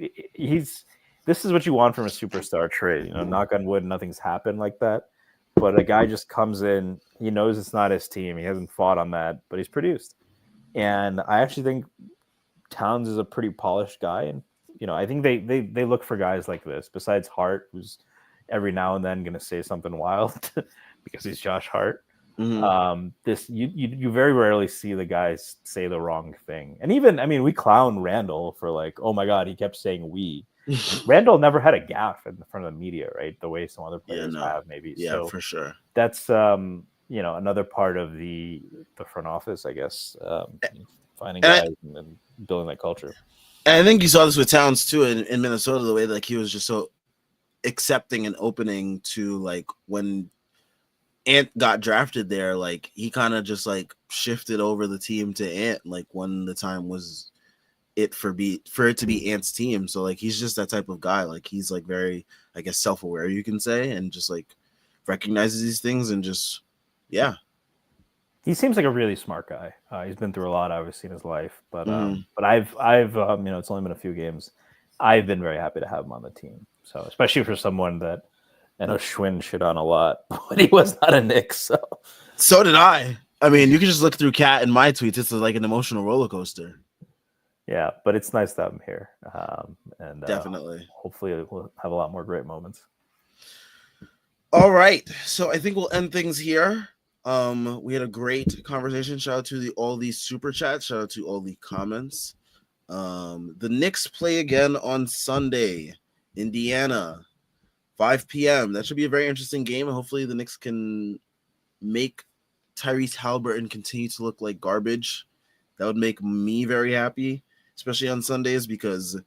B: this is what you want from a superstar trade. You know, knock on wood, nothing's happened like that. But a guy just comes in, he knows it's not his team. He hasn't fought on that, but he's produced. And I actually think Towns is a pretty polished guy. And, you know, I think they look for guys like this, besides Hart, who's every now and then going to say something wild because he's Josh Hart. You very rarely see the guys say the wrong thing. And even, I mean, we clown Randall for like, oh my God, he kept saying we. Randall never had a gaffe in front of the media, right? The way some other players have, maybe.
A: Yeah, so for sure.
B: That's you know, another part of the front office, I guess, finding guys and building that culture.
A: And I think you saw this with Towns too in Minnesota, the way that like, he was just so accepting and opening to like when Ant got drafted there, like he kind of just like shifted over the team to Ant, like when the time was for it to be Ant's team. So like he's just that type of guy. Like he's like very, I guess, self-aware, you can say, and just like recognizes these things and just he
B: seems like a really smart guy. He's been through a lot, obviously, in his life, but I've you know, it's only been a few games. I've been very happy to have him on the team. So especially for someone that I know Schwinn shit on a lot, but he was not a Knicks.
A: So did I. I mean, you can just look through Cat and my tweets. It's like an emotional roller coaster.
B: Yeah, but it's nice to have him here. And
A: definitely.
B: Hopefully we'll have a lot more great moments.
A: All right. So I think we'll end things here. We had a great conversation. Shout out to all these super chats. Shout out to all the comments. The Knicks play again on Sunday, Indiana, 5 p.m. That should be a very interesting game. And hopefully the Knicks can make Tyrese Haliburton continue to look like garbage. That would make me very happy, especially on Sundays, because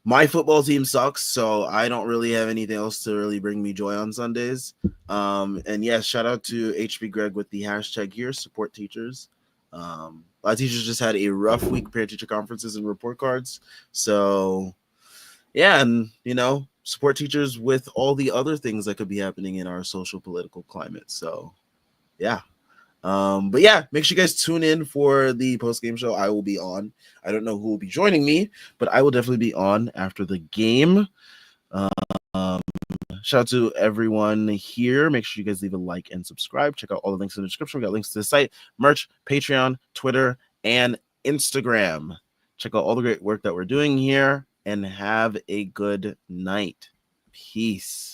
A: my football team sucks, so I don't really have anything else to really bring me joy on Sundays. And yes, shout out to HB Greg with the hashtag here, support teachers. A lot of teachers just had a rough week, parent teacher conferences and report cards. So yeah, and you know, support teachers with all the other things that could be happening in our social political climate. So, yeah. But yeah, make sure you guys tune in for the post-game show. I will be on. I don't know who will be joining me, but I will definitely be on after the game. Shout out to everyone here. Make sure you guys leave a like and subscribe. Check out all the links in the description. We got links to the site, merch, Patreon, Twitter, and Instagram. Check out all the great work that we're doing here and have a good night. Peace.